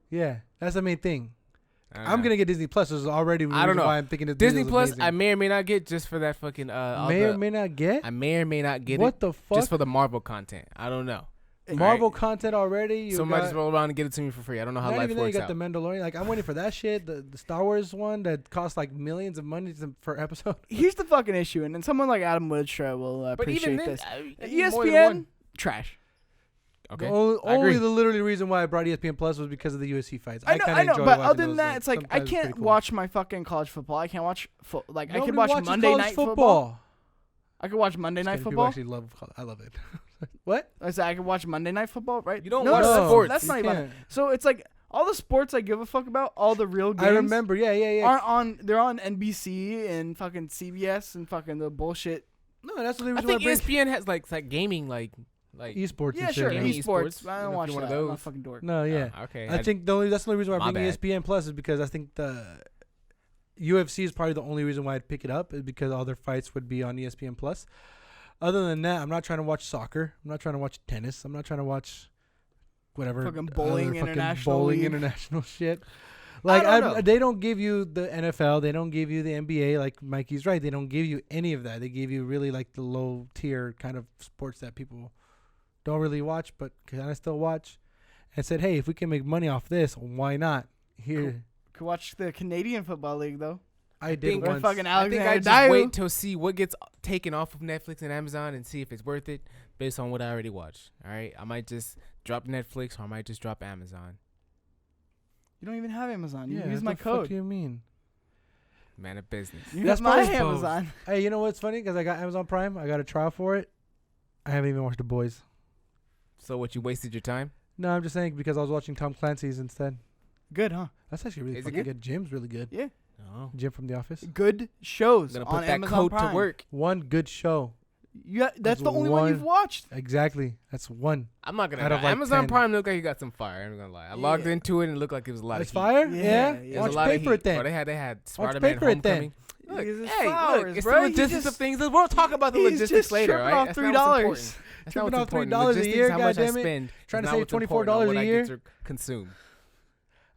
Yeah, that's the main thing. I'm gonna get Disney Plus. Which is already I don't know why I'm thinking of Disney Plus. amazing. I may or may not get just for that fucking. May or may not get. I may or may not get what it the fuck? just for the Marvel content. I don't know. Marvel content already. So might just roll around and get it to me for free. I don't know how life works out. You got the Mandalorian. Like I'm waiting for that shit. The Star Wars one that costs like millions of money per episode. Here's the fucking issue, and then someone like Adam Woodstra will appreciate this. ESPN trash. Okay. Only the literally reason why I brought ESPN Plus was because of the UFC fights. I know, but other than that, it's like I can't watch my fucking college football. I can't watch I can watch Monday Night Football. I could watch Monday Night Football. I love it. What? I said I could watch Monday Night Football, right? You don't watch sports. That's not even. So it's like all the sports I give a fuck about, all the real games. I remember, yeah. Aren't on. They're on NBC and fucking CBS and fucking the bullshit. No, that's the reason. I think ESPN has like gaming, like esports. Yeah, and sure. shit. Esports. I don't watch one of those. I'm not a fucking dork. No, yeah. Okay. I think that's the only reason why I bring ESPN Plus is because I think the UFC is probably the only reason why I'd pick it up is because all their fights would be on ESPN Plus. Other than that, I'm not trying to watch soccer. I'm not trying to watch tennis. I'm not trying to watch whatever. Fucking bowling international shit. Like they don't give you the NFL. They don't give you the NBA. Like Mikey's right. They don't give you any of that. They give you really like the low tier kind of sports that people don't really watch, but kind of still watch. And said, hey, if we can make money off this, why not? Here, could watch the Canadian Football League though. I did once. I think I just wait till see what gets taken off of Netflix and Amazon and see if it's worth it based on what I already watched. All right, I might just drop Netflix or I might just drop Amazon. You don't even have Amazon. You use my code. What do you mean? Man of business. That's my Amazon. Hey, you know what's funny? Because I got Amazon Prime. I got a trial for it. I haven't even watched The Boys. So what? You wasted your time? No, I'm just saying because I was watching Tom Clancy's instead. Good, huh? That's actually really fucking good. Jim's really good. Yeah. Oh. Jim from The Office. Good shows I'm gonna on put that Amazon code Prime. to work. One good show. Yeah, that's the only one you've watched. Exactly. That's one. I'm not gonna lie. Amazon Prime looked like you got some fire. I'm gonna lie. I logged into it and it looked like it was a lot of heat. Fire? Yeah. Why don't you pay for it then? They had Spider-Man Homecoming. Look, it's the logistics of things. We'll talk about the logistics later, right? That's $3. That's not what's important. $3 a year, how much I goddammit. spend. Trying to save $24 a year. Consume.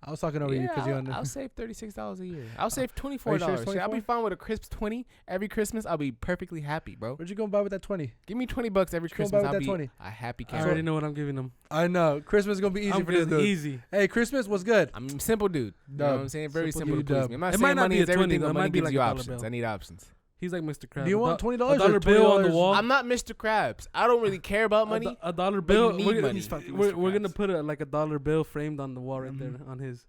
I was talking over you because you're on. I'll save $36 a year. I'll save $24. Sure I'll be fine with a crisp 20 every Christmas. I'll be perfectly happy, bro. What you gonna buy with that 20? Give me $20 every Christmas. I'll be a happy cat. I already know what I'm giving them. I know Christmas is gonna be easy for this dude. Easy. Hey, Christmas was good. I'm a simple dude. You know what I'm saying? Very simple to please me. I'm not saying money money is everything, but it money might be gives like you a options. bill. I need options. He's like Mr. Krabs. Do you want $20? A dollar bill on the wall? I'm not Mr. Krabs. I don't really care about money. A dollar bill. We're gonna put like a dollar bill framed on the wall right there on his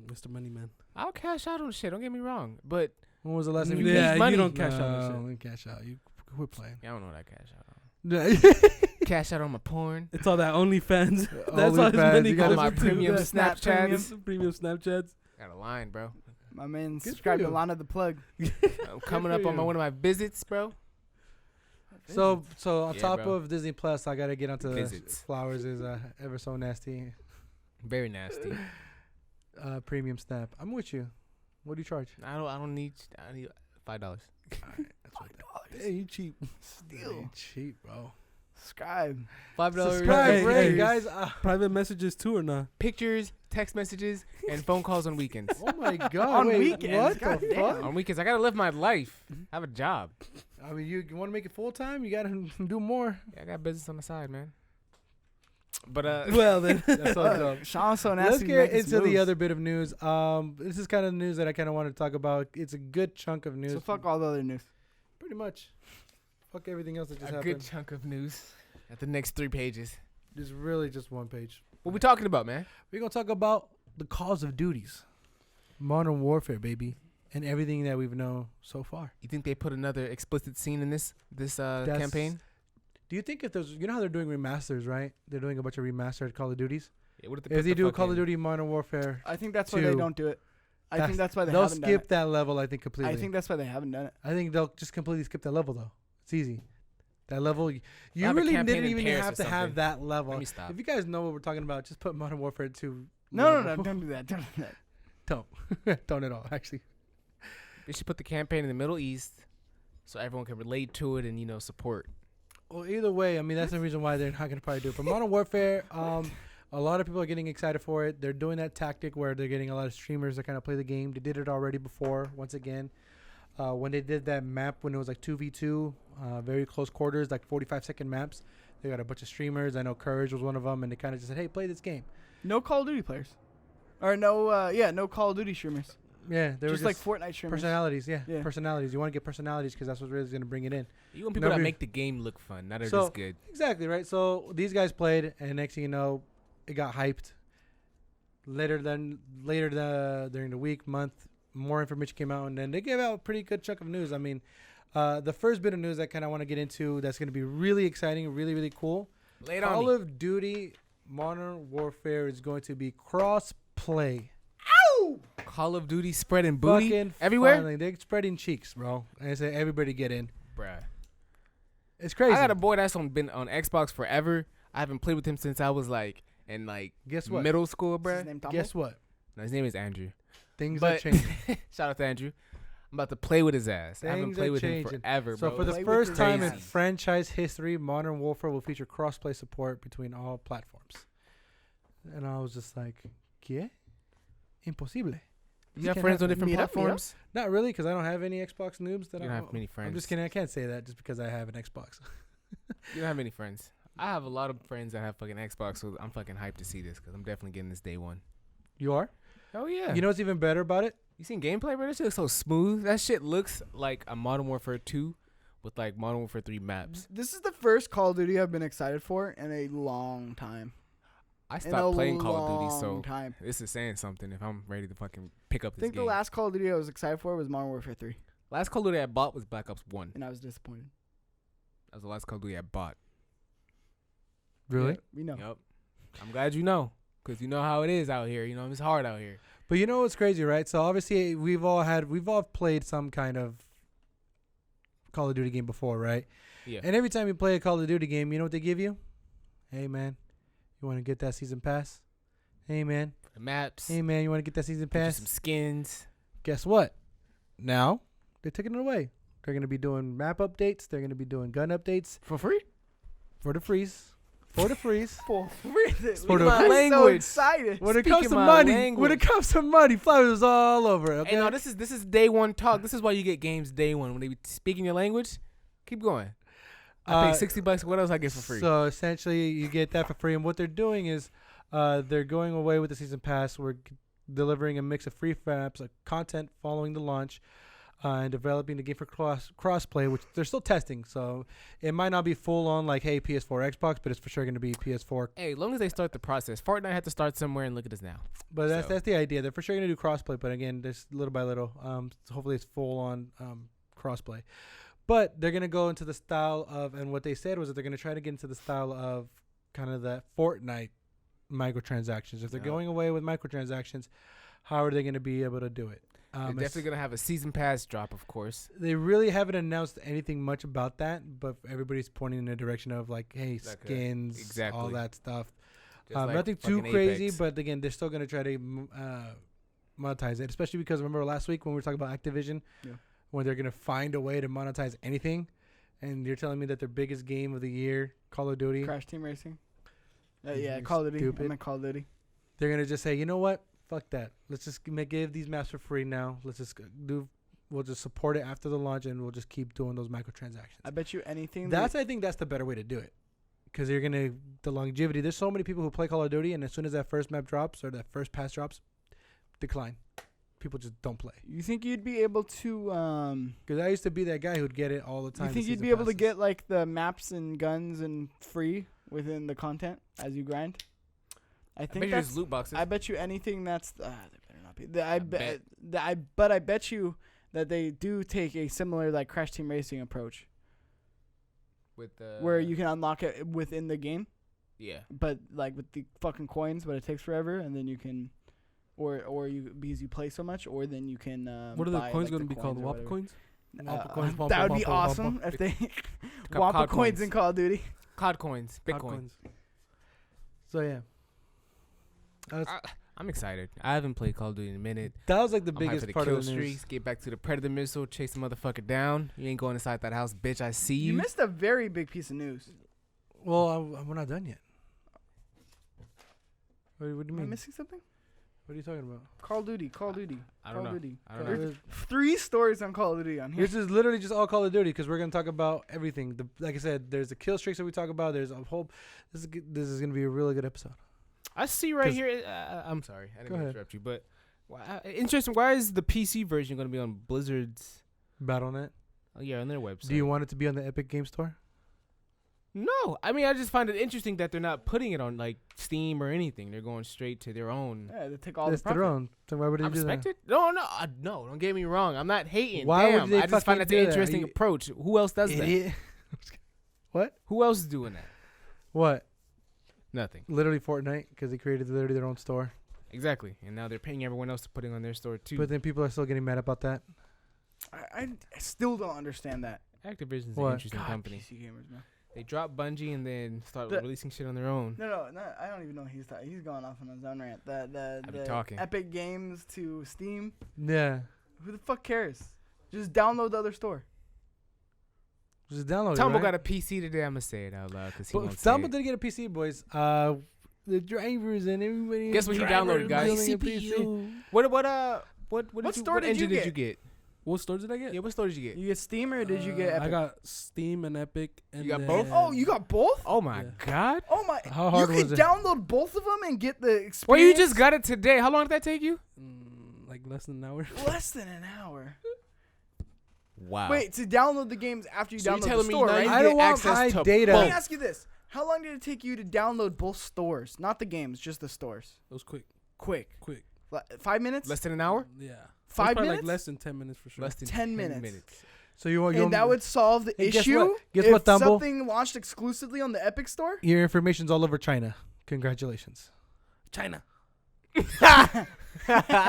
Mr. Money Man. I'll cash out on shit. Don't get me wrong, but when was the last time you need money? You don't cash out on shit. Cash out. You quit playing. Yeah, I don't know what I cash out on. Cash out on my porn. It's all that OnlyFans. That's all his money goes to. My premium Snapchats. Premium Snapchats. Got a line, bro. My man subscribed to Lana the Plug. I'm coming up on one of my visits, bro. So on top of Disney Plus, I gotta get onto visits. Flowers is ever so nasty. Very nasty. Premium Snap. I'm with you. What do you charge? I need $5. $5. Hey, you cheap. Steal. You cheap, bro. Subscribe. $5. Subscribe, hey, guys. Private messages too or not? Pictures, text messages, and phone calls on weekends. Oh my god! On weekends? What the fuck? On weekends, I gotta live my life. I have a job. I mean, you want to make it full time? You gotta do more. Yeah, I got business on the side, man. But well then, that's all dumb. Sean's so nasty. Let's get into the other bit of news. This is kind of news that I kind of want to talk about. It's a good chunk of news. So fuck all the other news. Pretty much. Fuck everything else that just happened. A good chunk of news at the next 3 pages. It's really just one page. What we talking about, man? We're gonna talk about the Calls of Duties, Modern Warfare, baby, and everything that we've known so far. You think they put another explicit scene in this campaign? Do you think if there's, you know how they're doing remasters, right? They're doing a bunch of remastered Call of Duties. Yeah, what if they do a Call of Duty Modern Warfare, I think that's why they don't do it. I think that's why they'll skip that level. I think completely. I think that's why they haven't done it. I think they'll just completely skip that level though. It's easy. That level, you really didn't even have to have that level. Let me stop. If you guys know what we're talking about, just put Modern Warfare 2. No, don't do that. Don't do that. Don't at all, actually. They should put the campaign in the Middle East so everyone can relate to it and, support. Well, either way, I mean, that's the reason why they're not going to probably do it. But Modern Warfare, a lot of people are getting excited for it. They're doing that tactic where they're getting a lot of streamers that kind of play the game. They did it already before, once again. When they did that map when it was like 2v2, very close quarters, like 45-second maps, They got a bunch of streamers. I know Courage was one of them, and they kind of just said, "Hey, play this game." No Call of Duty players, or no Call of Duty streamers. Yeah, they were just like Fortnite streamers. Personalities, personalities. You want to get personalities because that's what really is going to bring it in. You want people that make the game look fun, not just good. Exactly right. So these guys played, and next thing you know, it got hyped. Later during the week, month, more information came out, and then they gave out a pretty good chunk of news. I mean, the first bit of news I kind of want to get into that's going to be really exciting, really, really cool. Call of Duty Modern Warfare is going to be cross-play. Ow! Call of Duty spreading booty Fucking everywhere? Finally. They're spreading cheeks, bro. I say everybody get in. Bruh. It's crazy. I got a boy that's been on Xbox forever. I haven't played with him since I was in guess what? middle school, bruh. His name Tambo? Guess what? No, his name is Andrew. Things are changing. Shout out to Andrew. I'm about to play with his ass. I haven't Things played are with changing. him forever, So bro. for the Play first with time crazy. in franchise history, Modern Warfare will feature cross-play support between all platforms. And I was just like, ¿qué? Imposible. You got friends on different meet up, platforms? Not really, because I don't have any Xbox noobs that You don't have many friends. I'm just kidding. I can't say that just because I have an Xbox. You don't have many friends. I have a lot of friends that have fucking Xbox, so I'm fucking hyped to see this because I'm definitely getting this day one. You are? Oh, yeah. You know what's even better about it? You seen gameplay, bro? That shit looks so smooth. That shit looks like a Modern Warfare 2 with like Modern Warfare 3 maps. This is the first Call of Duty I've been excited for in a long time. I stopped playing Call of Duty, Long so time. this is saying something if I'm ready to fucking pick up I this think game. the last Call of Duty I was excited for was Modern Warfare 3, Last Call of Duty I bought was Black Ops 1. and I was disappointed. That was the last Call of Duty I bought. Really? Yeah, we know. Yep. I'm glad you know, because you know how it is out here. You know, it's hard out here. But you know what's crazy, right? So obviously we've all played some kind of Call of Duty game before, right? Yeah. And every time you play a Call of Duty game, you know what they give you? Hey man, you want to get that season pass? Hey man. The maps. Hey man, you want to get that season Get you pass? some skins. Guess what? Now they're taking it away. They're gonna be doing map updates. They're gonna be doing gun updates For free? for the freeze. For the freeze. For free. For the I'm so language. excited. When it comes Speaking to my money, language. when it comes to money, Flowers is all over it. Okay. Hey, no, this is day one talk. This is why you get games day one. When they be speaking your language, keep going. I pay $60. What else I get for free? So essentially, you get that for free. And what they're doing is, they're going away with the season pass. We're delivering a mix of free maps, content following the launch, and developing the game for crossplay, which they're still testing. So it might not be full on like, hey, PS4, Xbox, but it's for sure going to be PS4. Hey, as long as they start the process. Fortnite had to start somewhere, and look at us now. But that's the idea. They're for sure going to do crossplay. But again, there's little by little. So hopefully it's full on crossplay. But they're going to go into the style of, and what they said was that they're going to try to get into the style of kind of that Fortnite microtransactions. If they're going away with microtransactions, how are they going to be able to do it? They're definitely going to have a season pass drop, of course. They really haven't announced anything much about that, but everabody pointing in the direction of like, hey, Like skins, exactly. all that stuff. Just like Nothing too fucking crazy, Apex. but again, they're still going to try to monetize it, especially because remember last week when we were talking about Activision, when they're going to find a way to monetize anything, and you're telling me that their biggest game of the year, Call of Duty, Crash Team Racing. Yeah, You're Call of Duty. stupid. I meant Call of Duty. they're going to just say, you know what? Fuck that. Let's just give these maps for free now. Let's just we'll just support it after the launch, and we'll just keep doing those microtransactions. I bet you anything. I think that's the better way to do it, because you're gonna the longevity. There's so many people who play Call of Duty, and as soon as that first map drops or that first pass drops, decline. People just don't play. You think you'd be able to? Because I used to be that guy who'd get it all the time. You think you'd be able to get like the maps and guns and free within the content as you grind? I think there's that's loot boxes. I bet you anything that's there better not be. I bet you that they do take a similar like Crash Team Racing approach with where you can unlock it within the game, yeah. but like with the fucking coins, but it takes forever, and then you can, or you because you play so much, or then you can. What are the buy, coins like, going to be called? or Wappa whatever. coins? Wappa coins, That would be wappa, awesome wappa. if they COD Wappa coins. coins in Call of Duty. COD coins, Bitcoin. COD coins. So yeah, I'm excited. I haven't played Call of Duty in a minute. that was like the I'm hyped for biggest the part kill of the news. streaks. Get back to the Predator missile. Chase the motherfucker down. You ain't going inside that house, bitch. I see you. You missed a very big piece of news. Well, we're not done yet. What do you Am I mean? missing something? What are you talking about? Call of Duty. I don't know. I don't know. There's 3 stories on Call of Duty on here. This is literally just all Call of Duty because we're gonna talk about everything. Like I said, there's the kill streaks that we talk about. There's a whole. This is gonna be a really good episode. I see right here. I'm sorry, I didn't interrupt you, but interesting. Why is the PC version gonna be on Blizzard's Battle.net? Oh yeah, on their website. Do you want it to be on the Epic Game Store? No, I mean I just find it interesting that they're not putting it on like Steam or anything. They're going straight to their own. Yeah, they take all It's the profit. their own. So why would they I do respect that? it. No, don't get me wrong. I'm not hating. Why would Damn, they I just find fucking that's do an that? interesting approach. Who else does Idiot. What? Who else is doing that? What? Nothing. Literally Fortnite because they created literally their own store. Exactly, and now they're paying everyone else to put it on their store too. But then people are still getting mad about that. I still don't understand that. Activision's What? an interesting company. PC gamers, man. They drop Bungie and then start releasing shit on their own. No, I don't even know he's talking. He's going off on his own rant. I've been The talking. Epic Games to Steam. Yeah. Who the fuck cares? Just download the other store. Just download Tambo it, got right? a PC today. I'm gonna say it out loud because he But won't say Tambo it. did get a PC, boys. The drivers and everybody. Guess what he downloaded, guys? building a PC. What store what did engine you did you get? What store did I get? Yeah, what store did you get? You get Steam or did you get Epic? I got Steam and Epic. And You got then both? Oh, you got both? Oh my Yeah. god! Oh my! How hard you was can it? download both of them and get the experience. Well, you just got it today. How long did that take you? like less than an hour. less than an hour. Wow. Wait, to download the games after you So you're download the telling me store, now right? you I get don't want access high to data. Let me both. ask you this: how long did it take you to download both stores? Not the games, just the stores. It was quick. Quick. 5 minutes? Less than an hour? Yeah. It was 5 probably minutes? Like less than 10 minutes for sure. Less than 10 minutes. So you want And that would solve the Hey, guess issue what? Guess if what, Tambo? something launched exclusively on the Epic Store? your information's all over China. Congratulations. China. I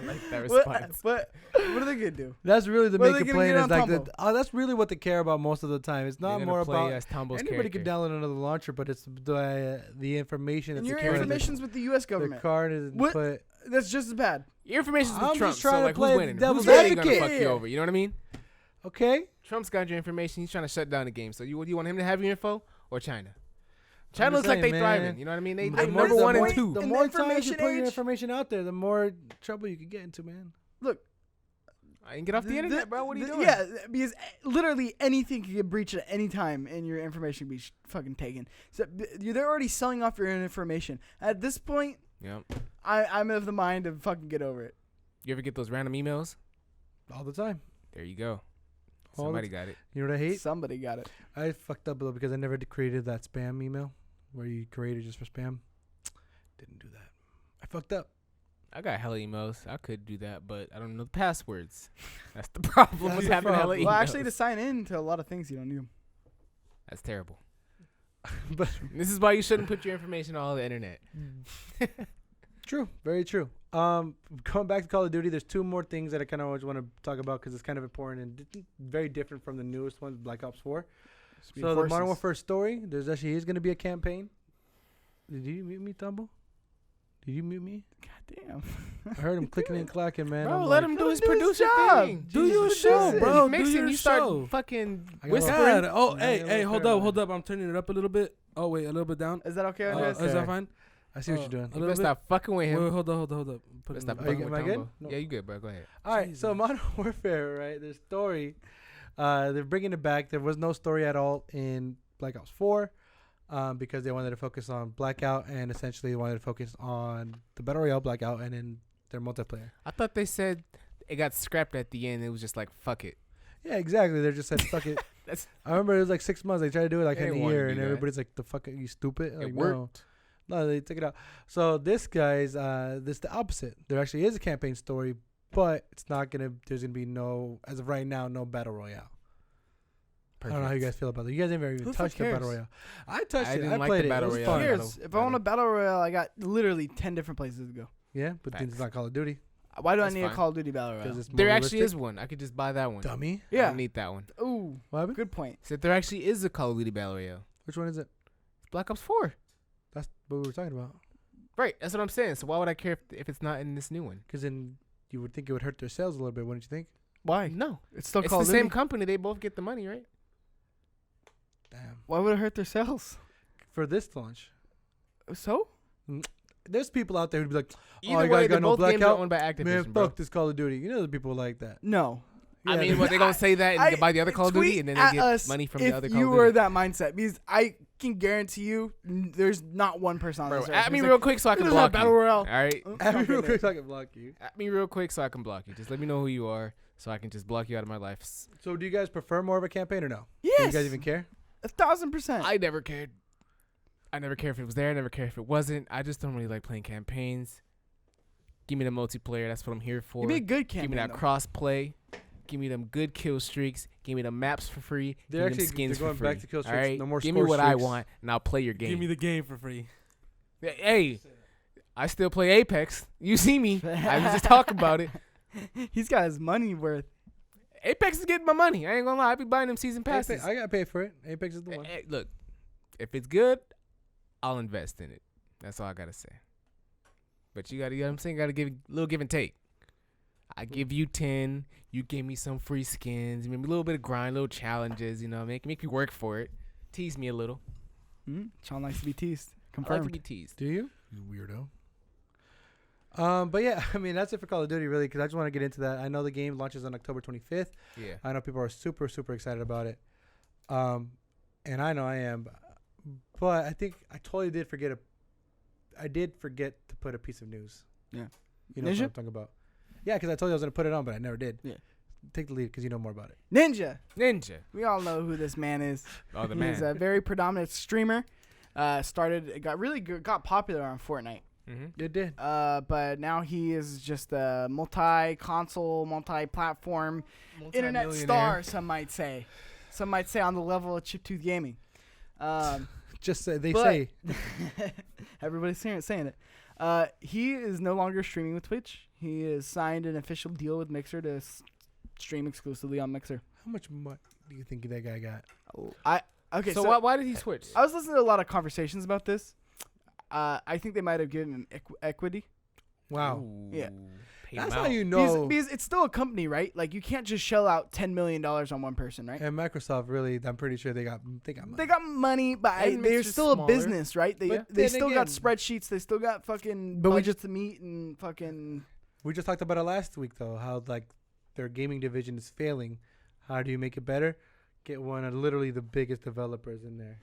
like that response. What are they gonna do? That's really the What are main they gonna complaint get is on like Tambo? that's really what they care about most of the time. It's They're not gonna more play about as Tambo's anybody character. can download another launcher, but it's the information And that's your secured. information's with the U.S. The government. card is What? put. That's just as bad. Your information's I'm with Trump, just trying so to like play who's winning? devil's Who's really gonna advocate. fuck you over? You know what I mean? Okay. Trump's got your information. He's trying to shut down the game. So you want him to have your info or China? I'm China just looks like saying, they man. thriving. You know what I mean? They The number more- 1 and point- 2. The in the more times you information put your age- information out there, the more trouble you could get into, man. Look, I didn't get off the internet, bro. What are you doing? Yeah, because literally anything can get breached at any time, and your information can be fucking taken. So they're already selling off your information. At this point, Yep. I'm of the mind of fucking get over it. You ever get those random emails? All the time. There you go. All the Somebody got it. You know what I hate? Somebody got it. I fucked up though because I never created that spam email where you created just for spam. Didn't do that. I fucked up. I got hella emails. I could do that, but I don't know the passwords. That's the problem That's with the having hella problem. emails. Well, actually, to sign in to a lot of things you don't need 'em. That's terrible. But This is why you shouldn't put your information on the internet. true, very true. Going back to Call of Duty, there's 2 more things that I kind of always want to talk about because it's kind of important and very different from the newest one, Black Ops 4. So the Modern Warfare story, there's actually is going to be a campaign. Did you mute me, Tambo? Did you mute me? God damn. I heard him clicking and clacking, man. Bro, I'm let like, him do his Let him do his producer job. thing. Do your Jesus, show, listen. bro. You mix Do it, your you start show. fucking I got whispering. God. Oh, Yeah, hey, yeah, hey, hold fair up, enough. hold up. I'm turning it up a little bit. Oh, wait, a little bit down. Is that okay, Oh, Andres? Is okay. that fine? I see what you're doing. A You little better bit. stop fucking with him. Wait, hold up. Put Better it stop in Are you fucking good? with Am I good? Tambo. No. Yeah, you good, bro. Go ahead. All right, so Jesus. Modern Warfare, right? The story, they're bringing it back. There was no story at all in Black Ops 4 because they wanted to focus on Blackout and essentially they wanted to focus on the Battle Royale Blackout and then their multiplayer. I thought they said it got scrapped at the end. It was just like, fuck it. Yeah, exactly. They just said, fuck it. That's I remember it was like 6 months. They tried to do it like They in a didn't wanna year do and that. everybody's like, the fuck, are you stupid? Like, it worked. No, they took it out. So this guy's, this the opposite. There actually is a campaign story, but it's not going to, there's going to be no, as of right now, no Battle Royale. I don't know how you guys feel about that. You guys never even Who the touched fuck the Battle cares? Royale. I touched I it. didn't I like played the it. Battle It was Royale. fun. Cheers. If I want a battle royale, I got literally 10 different places to go. Yeah, but Facts. it's not Call of Duty. Why do That's I need fine. a Call of Duty battle Because royale? it's There more actually is realistic. one. I could just buy that one. Dummy. I Yeah. don't need that one. Ooh, What happened? good point. Said there actually is a Call of Duty Battle Royale. Which one is it? Black Ops 4. That's what we were talking about. Right. That's what I'm saying. So why would I care if it's not in this new one? Because then you would think it would hurt their sales a little bit, wouldn't you think? Why? No. It's still It's Call the of Duty. same company. They both get the money, right? Damn. Why would it hurt their sales? For this launch, So? there's people out there who'd be like, Either you way, guys got no both games are blackout? owned by Activision, Man, bro. fuck this Call of Duty. You know the people like that. No. I Yeah, mean, what they gonna say that and buy the other Call of Duty, and then they get money from the other Call of Duty. If you were that mindset, because I can guarantee you, there's not one person on Bro, this earth. at me who's real quick so I can block you. Battle Royale. All right, At me real quick so I can block you. at me real quick so I can block you. Just let me know who you are so I can just block you out of my life. So do you guys prefer more of a campaign or no? Yes. Do you guys even care? 1,000%. I never cared. I never cared if it was there. I never cared if it wasn't. I just don't really like playing campaigns. Give me the multiplayer. That's what I'm here for. It'd be a good campaign. Give me that though. cross play. Give me them good kill streaks. Give me the maps for free. They're Give me them actually skins they're going for free. back to kill All streaks. right? No more Give me score what I streaks. want, and I'll play your game. Give me the game for free. Hey, I still play Apex. You see me. I was just talking about it. He's got his money worth. Apex is getting my money. I ain't gonna lie. I be buying them season passes. I gotta pay for it. Apex is the one. Hey, look, if it's good, I'll invest in it. That's all I gotta say. But you know what I'm saying? Gotta give a little give and take. I give you 10. You give me some free skins. Maybe a little bit of grind, little challenges. You know, make me work for it. Tease me a little. Shawn likes to be teased. I like Confirmed. to be teased. Do you? You weirdo. But yeah, I mean that's it for Call of Duty really, because I just want to get into that. I know the game launches on October 25th. Yeah. I know people are super excited about it. And I know I am, but I think I totally did forget I did forget to put a piece of news. Yeah. You know what I'm talking about. Yeah, because I told you I was gonna put it on, but I never did. Yeah. Take the lead because you know more about it. Ninja. Ninja. We all know who this man is. Oh, the He's man. a very predominant streamer. Got popular on Fortnite. Mm-hmm. It did. But now he is just a multi-console, multi-platform internet star. Some might say on the level of Chiptooth Gaming. Just say they but- say. Everybody's saying it. He is no longer streaming with Twitch. He has signed an official deal with Mixer to stream exclusively on Mixer. How much money do you think that guy got? So why did he switch? I was listening to a lot of conversations about this. I think they might have given him equity. Wow. Ooh, Yeah. pay That's him how out. you know. Because it's still a company, right? Like, you can't just shell out $10 million on one person, right? And Microsoft really, I'm pretty sure they got money. They got money, but And they're Mixer's still a smaller. business, right? They But they then still got again- spreadsheets. They still got fucking But we budgets to meet and fucking. We just talked about it last week though, how like their gaming division is failing. How do you make it better? Get one of literally the biggest developers in there.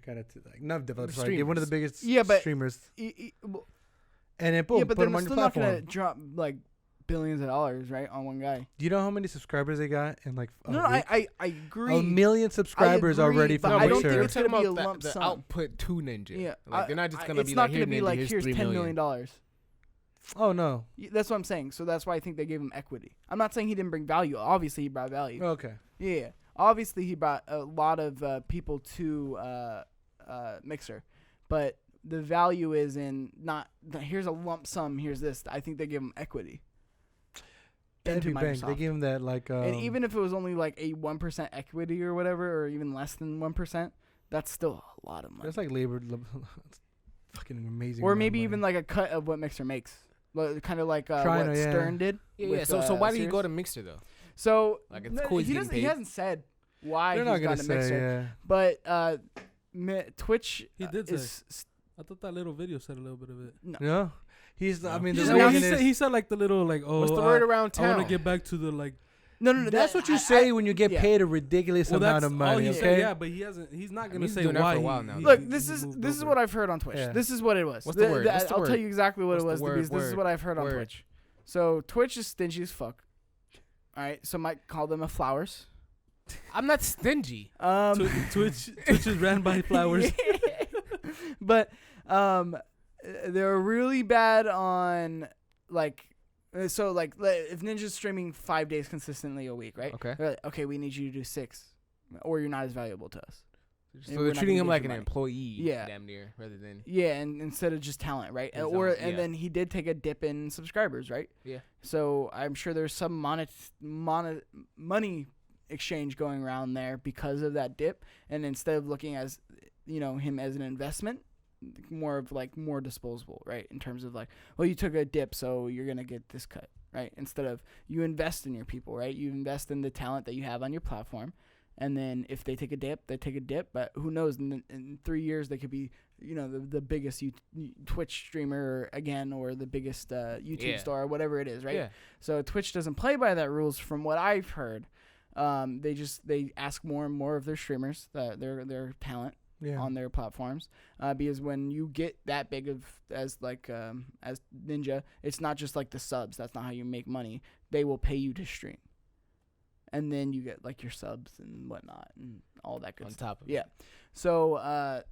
Kind of not developers, sorry, get one of the biggest streamers, and then boom, yeah, but put they're them on your still not platform. gonna drop like billions of dollars, right, on one guy. Do you know how many subscribers they got in like a No, week? I agree. 1 million subscribers agree, already but for I don't Mixer. think it's gonna be a about lump the sum. output to Ninja. Yeah, Like, they're not just gonna it's be not like, gonna here, be Ninja, like here's here's $3 $10 million. million. Oh no. That's what I'm saying. So that's why I think they gave him equity. I'm not saying he didn't bring value. Obviously, he brought value. Okay. Yeah. Obviously, he brought a lot of people to Mixer, but the value is in not here's a lump sum. Here's this. I think they give him equity. That'd into be bang. Microsoft. They give him that like. And even if it was only like a 1% equity or whatever, or even less than 1%, that's still a lot of money. that's like labor. It's fucking amazing. Or amount of maybe money. even like a cut of what Mixer makes, kind of like China, what yeah. Stern did. Yeah, with, So why did he Sears. go to Mixer though? So Like, it's cool he's getting he paid. hasn't said why They're he's not gonna gone to say. Mixer, Yeah. but Twitch He did is I thought that little video said a little bit of it. No. He's. I mean, He, the just, reason is. he said like the little like What's the word around I town? want to get back to the like. no. That's what you say when you get yeah. paid a ridiculous Well, amount that's of all money. he Okay. said. Yeah, but he hasn't. He's not gonna He's say doing that why. for a while now. Look, he this is moved what over. I've heard on Twitch. Yeah. This is what it was. What's the word? What's the I'll tell word? you exactly what What's it the was word? because this is Word. what I've heard on Word. Twitch. So Twitch is stingy as fuck. All right, so Mike called them a Flowers. I'm not stingy. Twitch is ran by Flowers. But they're really bad on like so like if Ninja's streaming 5 days consistently a week, right? Okay. They're like, okay, we need you to do 6, or you're not as valuable to us. So we're they're not treating gonna him give like you an money. employee, Yeah. damn near, rather than. Yeah, and instead of just talent, right? His Or own, and yeah. then he did take a dip in subscribers, right? Yeah. So I'm sure there's some money exchange going around there because of that dip, and instead of looking as him as an investment, more disposable, right? In terms of like, well, you took a dip, so you're gonna get this cut, right? Instead of you invest in your people, right? You invest in the talent that you have on your platform. And then if they take a dip, they take a dip. But who knows? In 3 years, they could be the biggest Twitch streamer again, or the biggest YouTube star, or whatever it is, right? Yeah. So Twitch doesn't play by that rules, from what I've heard. They ask more and more of their streamers, their talent on their platforms, because when you get that big as Ninja, it's not just like the subs. That's not how you make money. They will pay you to stream, and then you get like your subs and whatnot and all that good on stuff. top of it. So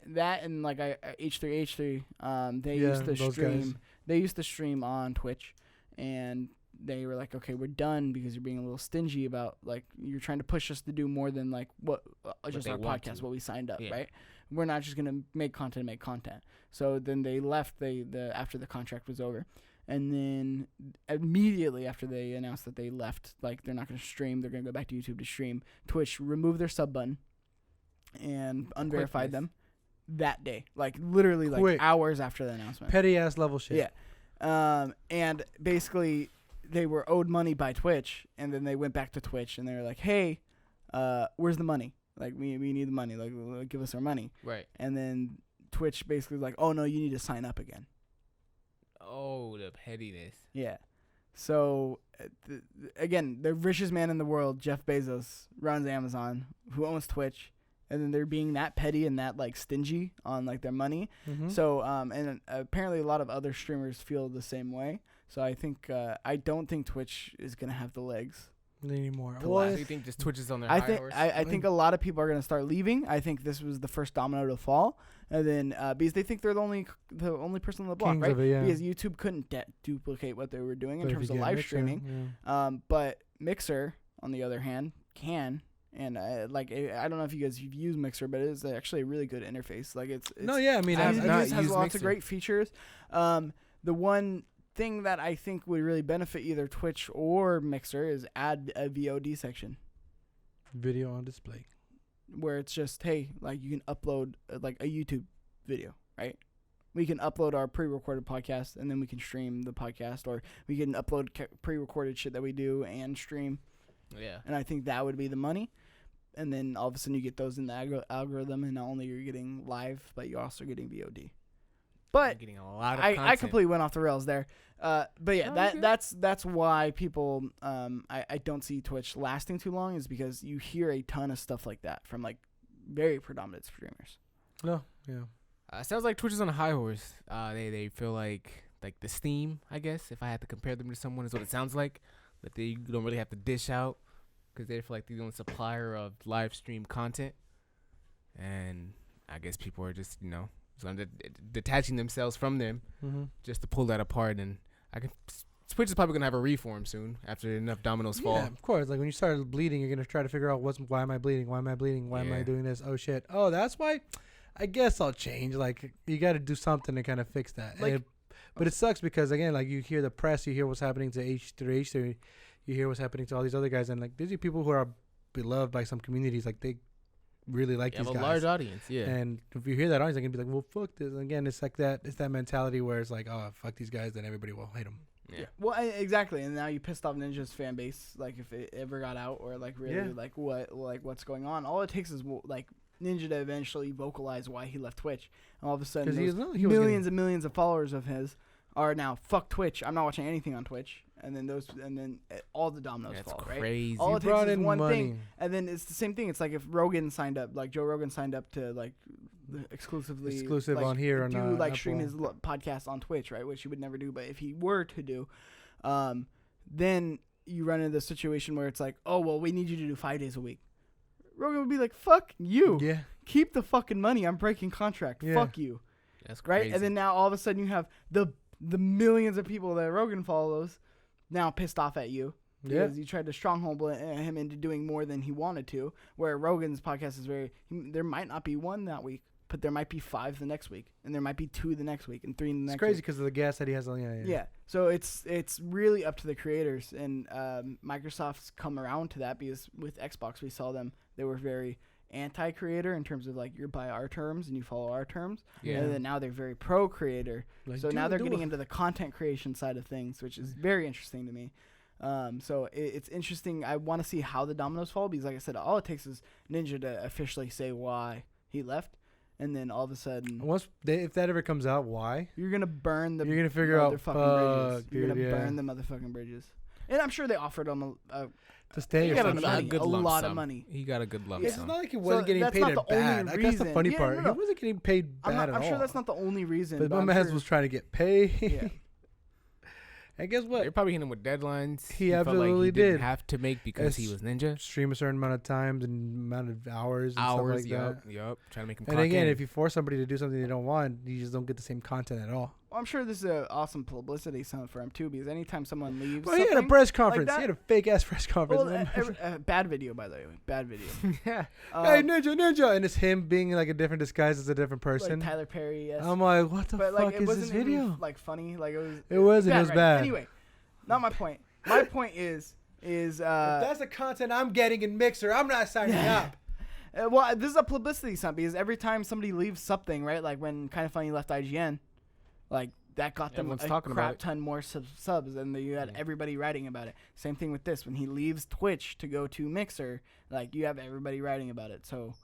that and like H3, they used to stream. Guys. They used to stream on Twitch, and they were like, okay, we're done because you're being a little stingy about, like, you're trying to push us to do more than like what just our podcast, what we signed up, right? We're not just gonna make content. So then they left after the contract was over, and then immediately after they announced that they left, like they're not gonna stream, they're gonna go back to YouTube to stream. Twitch removed their sub button and unverified them that day, like literally like hours after the announcement. Petty ass level shit. Yeah, and basically, they were owed money by Twitch, and then they went back to Twitch, and they were like, hey, where's the money? Like, we need the money. Like, give us our money. Right. And then Twitch basically was like, oh, no, you need to sign up again. Oh, the pettiness. Yeah. So, again, the richest man in the world, Jeff Bezos, runs Amazon, who owns Twitch, and then they're being that petty and that, like, stingy on, like, their money. Mm-hmm. So, and apparently a lot of other streamers feel the same way. So I think I don't think Twitch is gonna have the legs anymore. So you think just Twitch is on their high horse? I think a lot of people are gonna start leaving. I think this was the first domino to fall, and then because they think they're the only person on the block, Kings right? Of it, yeah. Because YouTube couldn't duplicate what they were doing in terms of live streaming. But Mixer, on the other hand, can. And I don't know if you guys have used Mixer, but it's actually a really good interface. Like it's no, yeah. I mean, it has lots Mixer. of great features. The one thing that I think would really benefit either Twitch or Mixer is add a VOD section. Video on display. Where it's just, hey, like you can upload like a YouTube video, right? We can upload our pre-recorded podcast, and then we can stream the podcast, or we can upload pre-recorded shit that we do and stream. Yeah. And I think that would be the money. And then all of a sudden you get those in the algorithm, and not only you're getting live, but you're also getting VOD. But getting a lot of I completely went off the rails there. But yeah, that's why people I don't see Twitch lasting too long, is because you hear a ton of stuff like that from like very predominant streamers. No, yeah. Sounds like Twitch is on a high horse. They feel like the Steam, I guess, if I had to compare them to someone, is what it sounds like. That they don't really have to dish out, because they feel like they're the only supplier of live stream content. And I guess people are just, detaching themselves from them just to pull that apart. And Twitch is probably going to have a reform soon after enough dominoes fall. Yeah, of course. Like when you start bleeding, you're going to try to figure out why am I bleeding? Why am I bleeding? Why am I doing this? Oh, shit. Oh, that's why? I guess I'll change. Like, you got to do something to kind of fix that. But it sucks because, again, like you hear the press, you hear what's happening to H3, you hear what's happening to all these other guys. And, like, these are people who are beloved by some communities. Like, they really like these guys. Have a large audience, yeah. And if you hear that audience, they're going to be like, well, fuck this. And again, it's like that. It's that mentality where it's like, oh, fuck these guys, then everybody will hate them. Yeah. Well, exactly. And now you pissed off Ninja's fan base. Like, if it ever got out, or like really what's going on. All it takes is like Ninja to eventually vocalize why he left Twitch. And all of a sudden, millions and millions of followers of his are now, fuck Twitch. I'm not watching anything on Twitch. And then all the dominoes fall. That's crazy. Right? All it takes is one thing, and then it's the same thing. It's like if Rogan signed up, like Joe Rogan signed up to like exclusive like, on here on like Apple. Stream his podcast on Twitch, right? Which he would never do, but if he were to do, then you run into the situation where it's like, oh well, we need you to do 5 days a week. Rogan would be like, fuck you. Yeah. Keep the fucking money. I'm breaking contract. Yeah. Fuck you. That's crazy. Right? And then now all of a sudden you have the millions of people that Rogan follows now pissed off at you. Because you tried to stronghold him into doing more than he wanted to. Where Rogan's podcast is there might not be one that week, but there might be 5 the next week, and there might be 2 the next week, and 3 the next week. It's crazy because of the gas that he has. Yeah. So it's really up to the creators, and Microsoft's come around to that, because with Xbox we saw them, they were very anti-creator in terms of like, you're by our terms and you follow our terms. Yeah. And then now they're very pro-creator. Like, so now they're getting into the content creation side of things, which is very interesting to me. So it's interesting. I want to see how the dominoes fall, because like I said, all it takes is Ninja to officially say why he left, and then all of a sudden, if that ever comes out, why? You're gonna burn the. You're gonna figure out bridges. You're dude, gonna burn the motherfucking bridges. And I'm sure they offered him to stay. He Or got something. a lot of money. He got a good lump It's sum. not like he wasn't getting that's paid not the bad. only Like, that's the reason. funny Yeah, part. no. He wasn't getting paid bad at all. I'm sure that's not the only reason. But my I'm man sure- was trying to get paid. Yeah. And guess what? They're probably hitting him with deadlines. He felt like absolutely he didn't did. have to make because he It's was ninja. Stream a certain amount of times and amount of hours and stuff like that. Yep. Trying to make him. And again, if you force somebody to do something they don't want, you just don't get the same content at all. Well, I'm sure this is an awesome publicity stunt for him too, because anytime someone leaves, Well, he had a press conference. that- he had a fake ass press conference. well, bad video by the way, bad video. yeah. Hey, ninja, and it's him being like a different disguise as a different person. Like Tyler Perry. Yes. I'm like, what the but fuck like, it is wasn't this video? Even, like funny. Like it was. It wasn't. It was right? bad. Anyway, not my point. My point is if that's the content I'm getting in Mixer, I'm not signing up. Well, this is a publicity stunt because every time somebody leaves something, right? Like when Kind of Funny left IGN, like that got them Everyone's a talking about crap it. ton more subs, and you had everybody writing about it. Same thing with this. When he leaves Twitch to go to Mixer, like you have everybody writing about it. So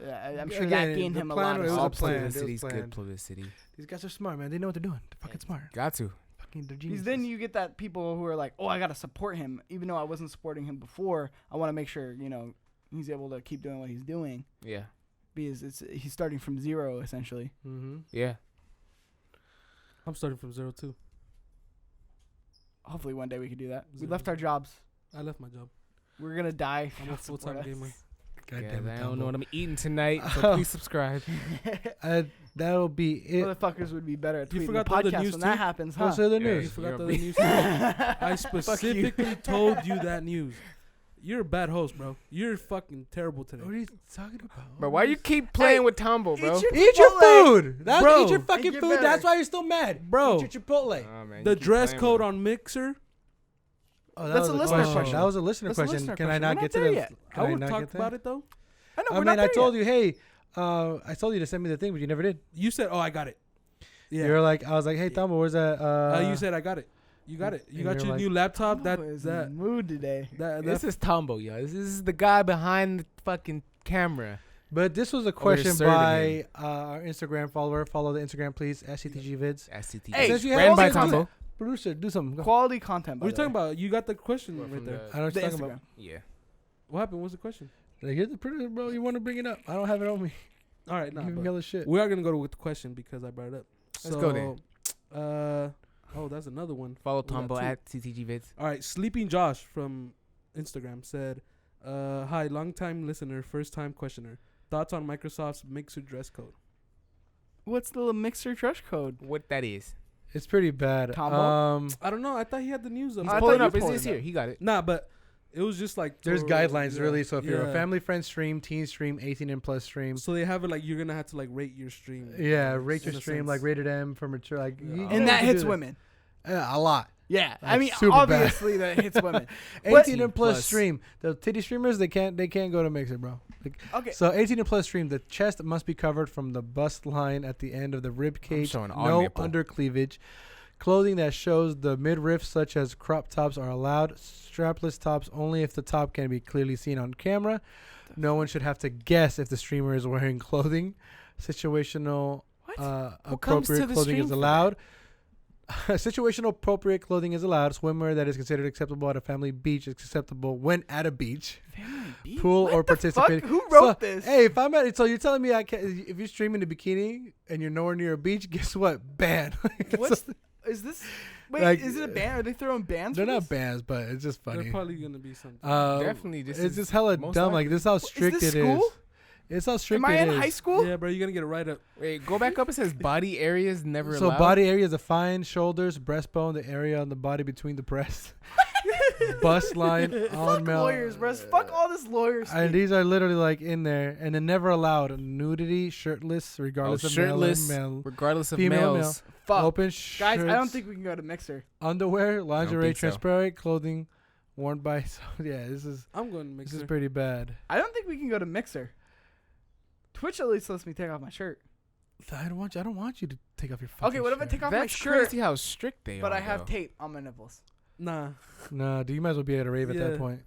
I'm sure Again, that gained the him a plan lot of was a All subs. plan. publicity's It was good planned. publicity. These guys are smart, man. They know what they're doing. They're fucking smart. Got to. Fucking they're Because geniuses. then you get that people who are like, oh, I gotta support him, even though I wasn't supporting him before. I want to make sure he's able to keep doing what he's doing Yeah. because he's starting from zero essentially. Mm-hmm. Yeah. I'm starting from 0 too. Hopefully one day we can do that. We Zero. left our jobs. I left my job. We're gonna die. I'm a full-time gamer. God Yeah, damn it, I don't know Tambo. what I'm eating tonight, so please subscribe. That'll be it. Motherfuckers would be better at You tweeting forgot the the other podcast news when too? that happens, huh? What's the other Yeah, You news? forgot the You're other a news. I specifically told you that news. You're a bad host, bro. You're fucking terrible today. What are you talking about? Bro, why you keep playing with Tambo, bro? Eat your food. That's Bro. eat your fucking Get food. better. That's why you're still mad, Bro. Eat your Chipotle. Oh, man, you The keep dress playing code with on Mixer. Oh, That's a listener question. That was a listener That's a question. listener Can I question. not We're get to not there the? yet. Can I I would not talk get about there? it though. I know. I we're mean, not I there told yet. you, hey, I told you to send me the thing, but you never did. You said, "Oh, I got it." Yeah. You're like, I was like, hey, Tambo, where's that? You said I got it. You got it. You and got you're your like, new laptop. Tambo is in That the mood today. This is Tambo, yo. This is the guy behind the fucking camera. But this was a you're question serving by our Instagram follower. Follow the Instagram, please. SCTG Vids. SCT. Hey, Since you have ran all by these- Tambo. Producer, do something. Go. Quality content. What are you talking about? You got the question What, right from there. I know what The you're talking Instagram. about. Yeah. What happened? What's the question? Like, you're the producer, bro. You want to bring it up? I don't have it on me. All right, nah, Give me but hella shit. we are gonna go with the question because I brought it up. Let's go then. Oh, that's another one. Follow We got Tambo two. at CTG Vids. All right, Sleeping Josh from Instagram said, "Hi, long time listener, first time questioner. Thoughts on Microsoft's Mixer dress code?" What's the Mixer dress code? What that is. It's pretty bad. Combo? I don't know. I thought he had the news up. He's I pulling thought you up. It's pulled this it here. up. He got it. Nah, but it was just like There's for- guidelines, yeah, really. So if you're a yeah. family friend stream, teen stream, 18 and plus stream. So they have it like you're gonna have to like rate your stream. Yeah, rate your in a stream sense. like rated M for mature. Like, Yeah. you And know And that you hits do women. A lot. Yeah, I Like, mean, super bad. obviously that hits women. 18 and plus plus. stream. The titty streamers, they can't go to Mixer, bro. Like, Okay. so 18 and plus stream, the chest must be covered from the bust line at the end of the rib cage. showing all No nipple. under cleavage. Clothing that shows the midriff, such as crop tops, are allowed. Strapless tops only if the top can be clearly seen on camera. No one should have to guess if the streamer is wearing clothing. Situational What? Who comes to appropriate the clothing stream is for allowed. Situational appropriate clothing is allowed. Swimwear that is considered acceptable at a family beach is acceptable when at a beach. Family beat? Pool What or the participate. fuck? Who wrote So, this? Hey, if I'm at, so you're telling me I can't? If you're streaming in a bikini and you're nowhere near a beach, guess what? Ban. What's is this? Wait, Like, is it a ban? Are they throwing bans? They're for not this? bans, but it's just funny. They're probably gonna be something. Definitely, this it's is just hella most dumb. likely. Like this, is how strict this it is. school? It's how strict Am I it in is. high school? Yeah, bro, you're gonna get it right up. Wait, go back up. It says body areas never So allowed. body areas defined: shoulders, breastbone, the area on the body between the breasts, bust line, on Fuck male. lawyers, bro. Fuck all this lawyers. And these are literally like in there, and then never allowed nudity, shirtless, regardless of shirtless, male or male. regardless of Female, males. Fuck. Open Guys, I don't shirts, think we can go to Mixer. underwear, lingerie, think so. transparent clothing, worn by. So yeah, this is I'm going to mix this is it. pretty bad. I don't think we can go to Mixer. Twitch at least lets me take off my shirt. I don't want you to take off your fucking Okay, what if I shirt. take off my That's shirt, crazy how strict they are. but I have though. tape on my nipples? Nah. Nah, dude, you might as well be at a rave at Yeah. that point.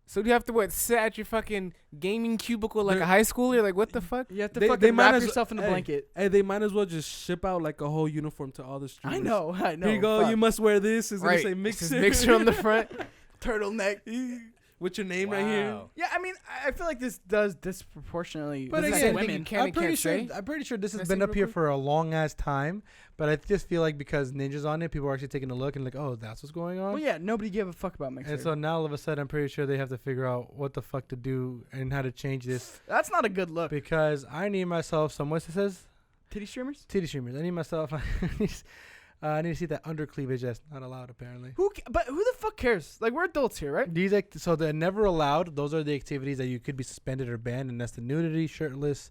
So do you have to sit at your fucking gaming cubicle like a high schooler? Like what the fuck? You have to fucking wrap yourself in a blanket. Hey, they might as well just ship out like a whole uniform to all the streamers. I know. Here you go. Fuck. You must wear this. It's Right. gonna say mixer. Mixer on the front. Turtleneck. With your name right here. Yeah, I mean, I feel like this does disproportionately But affect again, women. I'm pretty sure this has been up here for a long ass time. But I just feel like because Ninja's on it, people are actually taking a look and like, oh, that's what's going on. Well, yeah, nobody gave a fuck about Mixer. And so now all of a sudden, I'm pretty sure they have to figure out what the fuck to do and how to change this. That's not a good look. Because I need myself some, what's it says? Titty streamers? Titty streamers. I need myself, I need to see that under cleavage. That's not allowed, apparently. But who the fuck cares? Like, we're adults here, right? These so they're never allowed. Those are the activities that you could be suspended or banned, and that's the nudity, shirtless,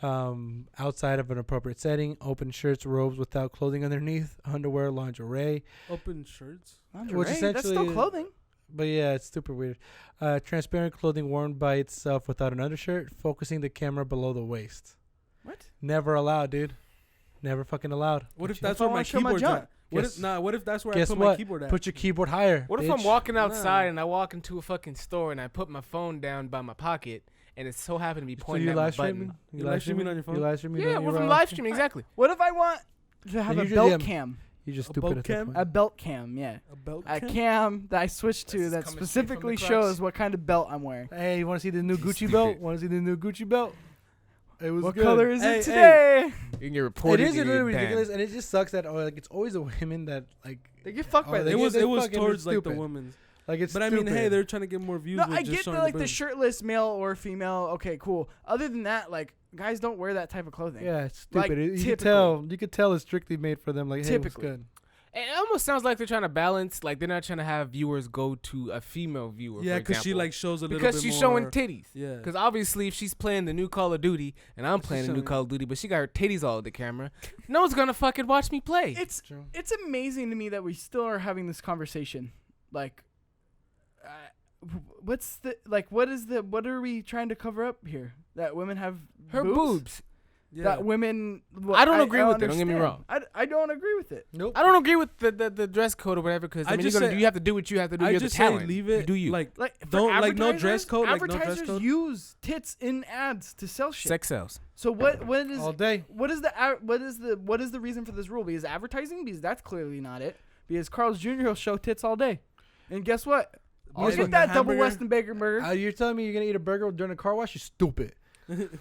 outside of an appropriate setting, open shirts, robes without clothing underneath, underwear, lingerie. Open shirts? Lingerie? Which essentially That's still clothing. But yeah, it's super weird. Transparent clothing worn by itself without an undershirt, focusing the camera below the waist. What? Never allowed, dude. Never fucking allowed. What if that's where my keyboard's at? What if that's where I put my keyboard at? Put your keyboard higher. What if I'm walking outside and I walk into a fucking store and I put my phone down by my pocket and it so happened to be pointing at my button? You live streaming on your phone? You live streaming? Yeah, what if I'm live streaming? Exactly. What if I want to have a belt cam? You're just A stupid boat at that cam? point. A belt cam, yeah. A A cam that I switched to This is that coming straight specifically from the crux. shows what kind of belt I'm wearing. Hey, you want to see the new Gucci Stupid. belt? Want to see the new Gucci belt? It was What good. color is Hey, it today? You can get It reported. is a and little get banned. ridiculous, and it just sucks that it's always the women that like They get fucked by Oh, this. they It was fucking towards like the stupid. women's. like it's. But I mean, stupid. hey, they're trying to get more views. No, with I just get showing the boobs. shirtless male or female. Okay, cool. Other than that, like guys don't wear that type of clothing. Yeah, it's Like, stupid. You typically. can tell. You could tell it's strictly made for them. Like, hey, what's Typically. good? It almost sounds like they're trying to balance. Like they're not trying to have viewers go to a female viewer. Yeah, because she like shows a little because bit she's more. showing titties. Yeah. Because obviously, if she's playing the new Call of Duty and I'm playing the new showing- Call of Duty, but she got her titties all at the camera, no one's gonna fucking watch me play. It's True. it's amazing to me that we still are having this conversation. Like, what are we trying to cover up here? That women have Her boobs? boobs. Yeah. That women. I don't agree with it, don't get me understand. wrong. I don't agree with it. Nope. I don't agree with the dress code or whatever. Because I mean, you have to do what you have to do. I You're the just say talent. leave You it. do you. Like Like for Don't- like, no advertisers- dress code, like, no dress Advertisers code? use tits in ads to sell shit. sex sells. So what is All day. what is the reason for this rule? Because advertising? Because that's clearly not it. Because Carl's Jr. will show tits all day, and guess what? I'll Eating get the that double hamburger? Weston Bacon burger. You're telling me you're gonna eat a burger during a car wash? You stupid.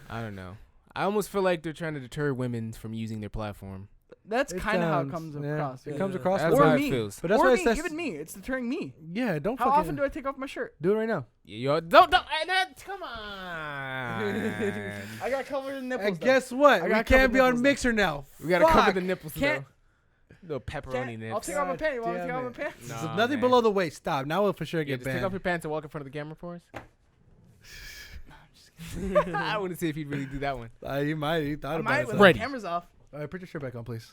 I don't know. I almost feel like they're trying to deter women from using their platform. That's It kind of how it sounds- comes yeah, across. It Yeah. comes across. That's that Or how way. me. it feels. But that's or why me, it says. even me. It's deterring me. Yeah, don't. How fucking often do I take off my shirt? do it right now? Yo, don't come on. I got covered in nipples. And though. guess what? I We got can't covered be on nipples, though. Mixer now. We gotta cover Fuck. the nipples Can't- though. Little pepperoni Can't- nips. I'll take off my God pants. You want me to damn take off my it. pants? No, So nothing man. below the waist. Stop. Now we'll for sure Yeah, get just take banned. off your pants and walk in front of the camera for us. I want to see if he'd really do that one. You might. You thought I about might it. with so. the Ready. cameras off. All right, put your shirt back on, please.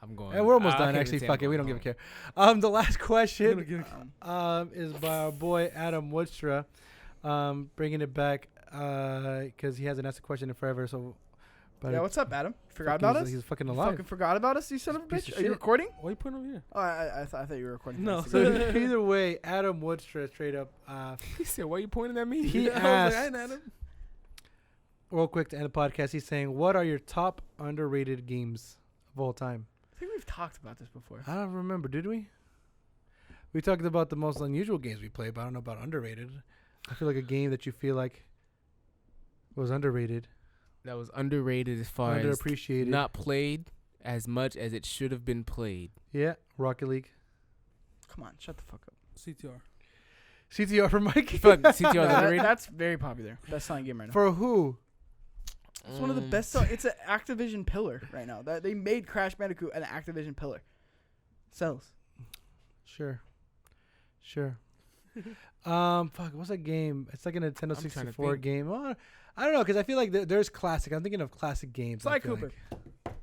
I'm going. And we're almost I done. can't even Actually, say fuck I'm it. We going don't give a home. care. The last question Um, is by our boy Adam Woodstra, bringing it back because he hasn't asked a question in forever. So, but yeah, what's up, Adam? Forgot fuck, about he's- us? He's fucking You alive. fucking forgot about us, you son of a Piece bitch? of Are you shit. recording? What are you putting over here? Oh, I thought you were recording. No. for So a second. either way, Adam Woodstra straight up. He said, "Why are you pointing at me?" He I was like, asked, I ain't at him. real quick to end the podcast. He's saying, "What are your top underrated games of all time?" I think we've talked about this before. I don't remember. Did we? We talked about the most unusual games we played, but I don't know about underrated. I feel like a game that you feel like was underrated, That was underrated as far as underappreciated. not played as much as it should have been played. Yeah, Rocket League. Come on, shut the fuck up. CTR. CTR for Mikey. You feel like CTR is underrated? That's very popular. Best selling game right now. For who? It's one of the best. It's an Activision pillar right now. That they made Crash Bandicoot an Activision pillar. Sells. Sure. Fuck. What's that game? It's like a Nintendo trying to 64 think. game. Well, I don't know because I feel like there's classic. I'm thinking of classic games. Sly I feel Cooper. like.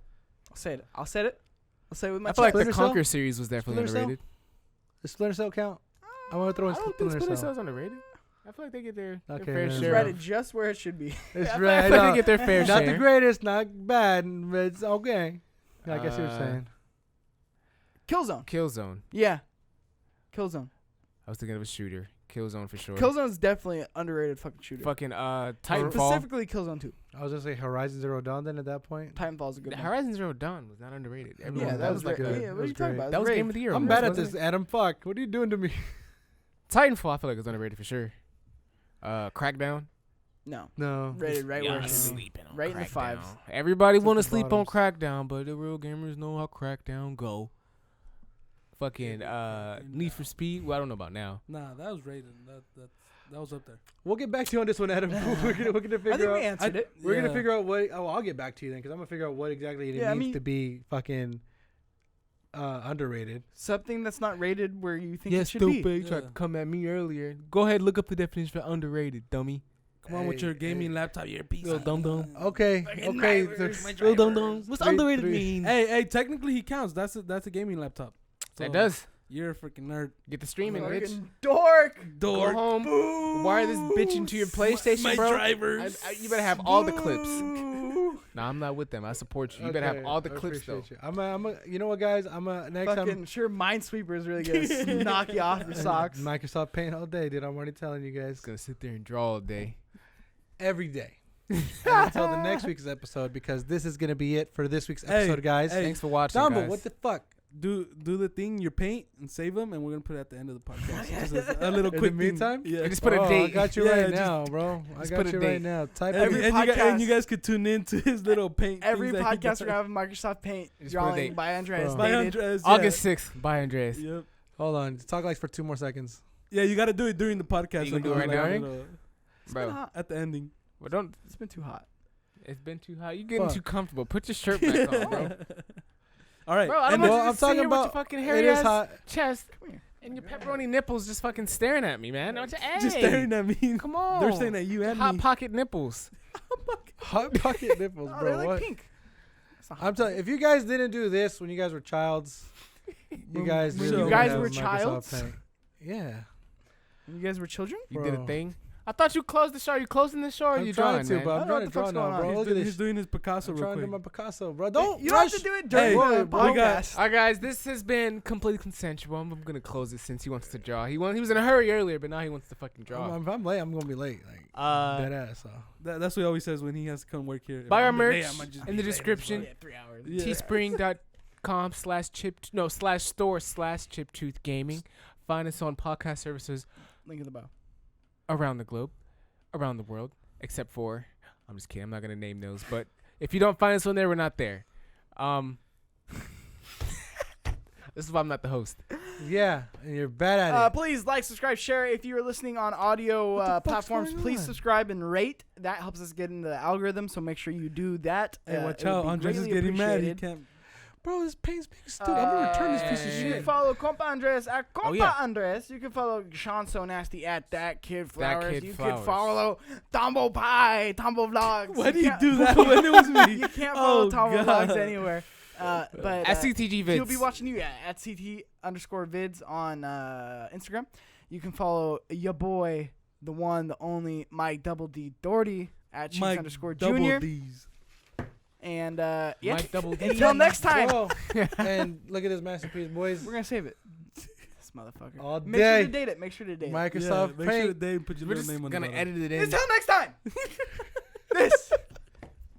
I'll say it. I'll say it with my I feel like chest. the Splinter Cell? Conquer series was definitely Splinter Cell? underrated. Does Splinter Cell count? I want to throw in I don't think Splinter Splinter Cell. Cell's underrated. I feel like they get their Okay, fair man. It's share. rated Of, just where it should be. It's I right. feel like they get their fair Not share. the greatest, not bad, but it's okay. I guess you're saying. Killzone. Killzone. Yeah. Killzone. I was thinking of a shooter. Killzone for sure. Killzone's definitely an underrated fucking shooter. Fucking Titanfall. Specifically Killzone 2. I was gonna say Horizon Zero Dawn. Then at that point, Titanfall's a good one. Horizon Zero Dawn was not underrated. Yeah, that was like good. yeah, what That are was you talking great. about? That was game of the year. I'm almost, bad at wasn't this, Adam. Fuck, what are you doing to me? it? Titanfall, I feel like it's underrated for sure. Crackdown. No. No. Rated right where it should be. sleeping on Right in the Crackdown. fives. Everybody It's at want to the sleep on bottoms. Crackdown, but the real gamers know how Crackdown go. Fucking Need for Speed. Well, I don't know about now. Nah, that was rated. That was up there. We'll get back to you on this one, Adam. we're gonna figure I think out. we answered it. We're Yeah. gonna figure out what. Oh, I'll get back to you then, because I'm gonna figure out what exactly it Yeah, I needs mean- to be fucking underrated. Something that's not rated where you think Yeah, it should stupid. be. You tried to Yeah. come at me earlier. Go ahead, look up the definition for underrated, dummy. Come on with Hey, your gaming hey. laptop earpiece. Little dum-dum. Okay. Fucking Okay. drivers, so- my Little dum-dum. What's Three- underrated three. mean? Hey, technically he counts. That's a gaming laptop. That So, does. You're a freaking nerd. Get the streaming, Rich. Fucking dork. Go home. Wire this bitch into your PlayStation, my bro. drivers. You better have all the clips. Nah, I'm not with them. I support you. You better have all the I clips, though. appreciate you. You know what, guys? Next Fucking time. sure Minesweeper is really gonna knock you off your socks. Microsoft Paint all day, dude. I'm already telling you guys. Just gonna sit there and draw all day. Every day. And until the next week's episode, because this is gonna be it for this week's episode, guys. hey, Thanks for watching, Tambo, guys. what the fuck? Do the thing, your paint, and save them, and we're gonna put it at the end of the podcast. Just a little In quick the thing. meantime? Yeah. You just put a I date. got you Yeah, right just- now, bro. I just got put a you date. right now. Type Every it. And you guys could tune in to his little paint. Every things that he podcast does. we're gonna have Microsoft Paint Just put a drawing date. by Andreas. Bro. By dated. Andres, yeah. August 6th. Bye, Andres. Yep. Hold on. Talk like for 2 more seconds. Yeah, you gotta do it during the podcast. You gonna do it right like, now? It's been Bro. hot. at the ending. Well, don't. It's been too hot. It's been too hot. You getting Fuck. too comfortable. Put your shirt back on, bro. All right. Bro, I don't and want well, you I'm to sit talking here with your about- fucking It hairy is ass hot. chest Come here. and your pepperoni nipples just fucking staring at me, man. Don't you, hey, just staring at me. Come on. They're staring at you and Hot me. pocket nipples. Hot pocket nipples, Oh, bro. they're like What? pink. It's not I'm hot. telling you, if you guys didn't do this when you guys were childs, you guys when really you would guys have were Microsoft childs? Paint. Yeah. You guys were children? You did a Bro. thing. I thought you closed the show. Are you closing the show or are I'm you trying drawing, to, man? but I I'm don't know trying to what the draw fuck's now, going on. bro. Look at He's this. doing his Picasso I'm real trying to quick. do my Picasso, bro. Don't You rush. don't have to do it during Hey, the we got- podcast. All right, guys, this has been completely consensual. I'm gonna close it since he wants to draw. He was in a hurry earlier, but now he wants to fucking draw. If I'm late, I'm gonna be late. Like dead ass. So. That's what he always says when he has to come work here. Buy our I'm late, merch I might just in be the late. description. Yeah, 3 hours. Yeah. teespring.com/store/chiptooth gaming. Find us on podcast services Link in the bio. around the globe, around the world, except for, I'm just kidding, I'm not going to name those, but if you don't find us on there, we're not there. This is why I'm not the host. Yeah, and you're bad at it. Please like, subscribe, share. If you are listening on audio the fuck's platforms, going please on? subscribe and rate. That helps us get into the algorithm, so make sure you do that. Hey, watch it would out. be Andres is greatly getting mad. He appreciated. can't. Bro, this paint's being stupid. I'm gonna return this piece of You can shit. follow Compa Andres at Compa yeah. Andres. You can follow Sean So Nasty at That Kid Flowers. Kid you Flowers. can follow Tombo Pie, Tombo Vlogs. Why do you can't- do that when it was me? You can't follow Oh, Tombo God. Vlogs anywhere. But At CTG Vids. he'll be watching you at CT_vids on Instagram. You can follow your boy, the one, the only Mike Double D Doherty at Mike Cheeks_Junior. D's. And yeah, Mike Double D. until next time, Bro, and look at this masterpiece, boys. we're gonna save it. This motherfucker. All Make sure to day. date it. Make sure to date it. Microsoft Make sure Paint. they put your We're little just name on going the to bottom. it. edit it in. Until next time. This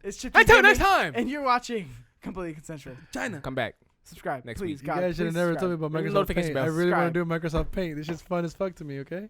is Chip Until next Gaming, time. and you're watching Completely Consensual. China. Come back. Subscribe, Next please. week. You God, guys should have please never subscribe. told me about Ring the Microsoft notification Paint. I bell. really want to Subscribe. do Microsoft Paint. This shit's fun as fuck to me, okay?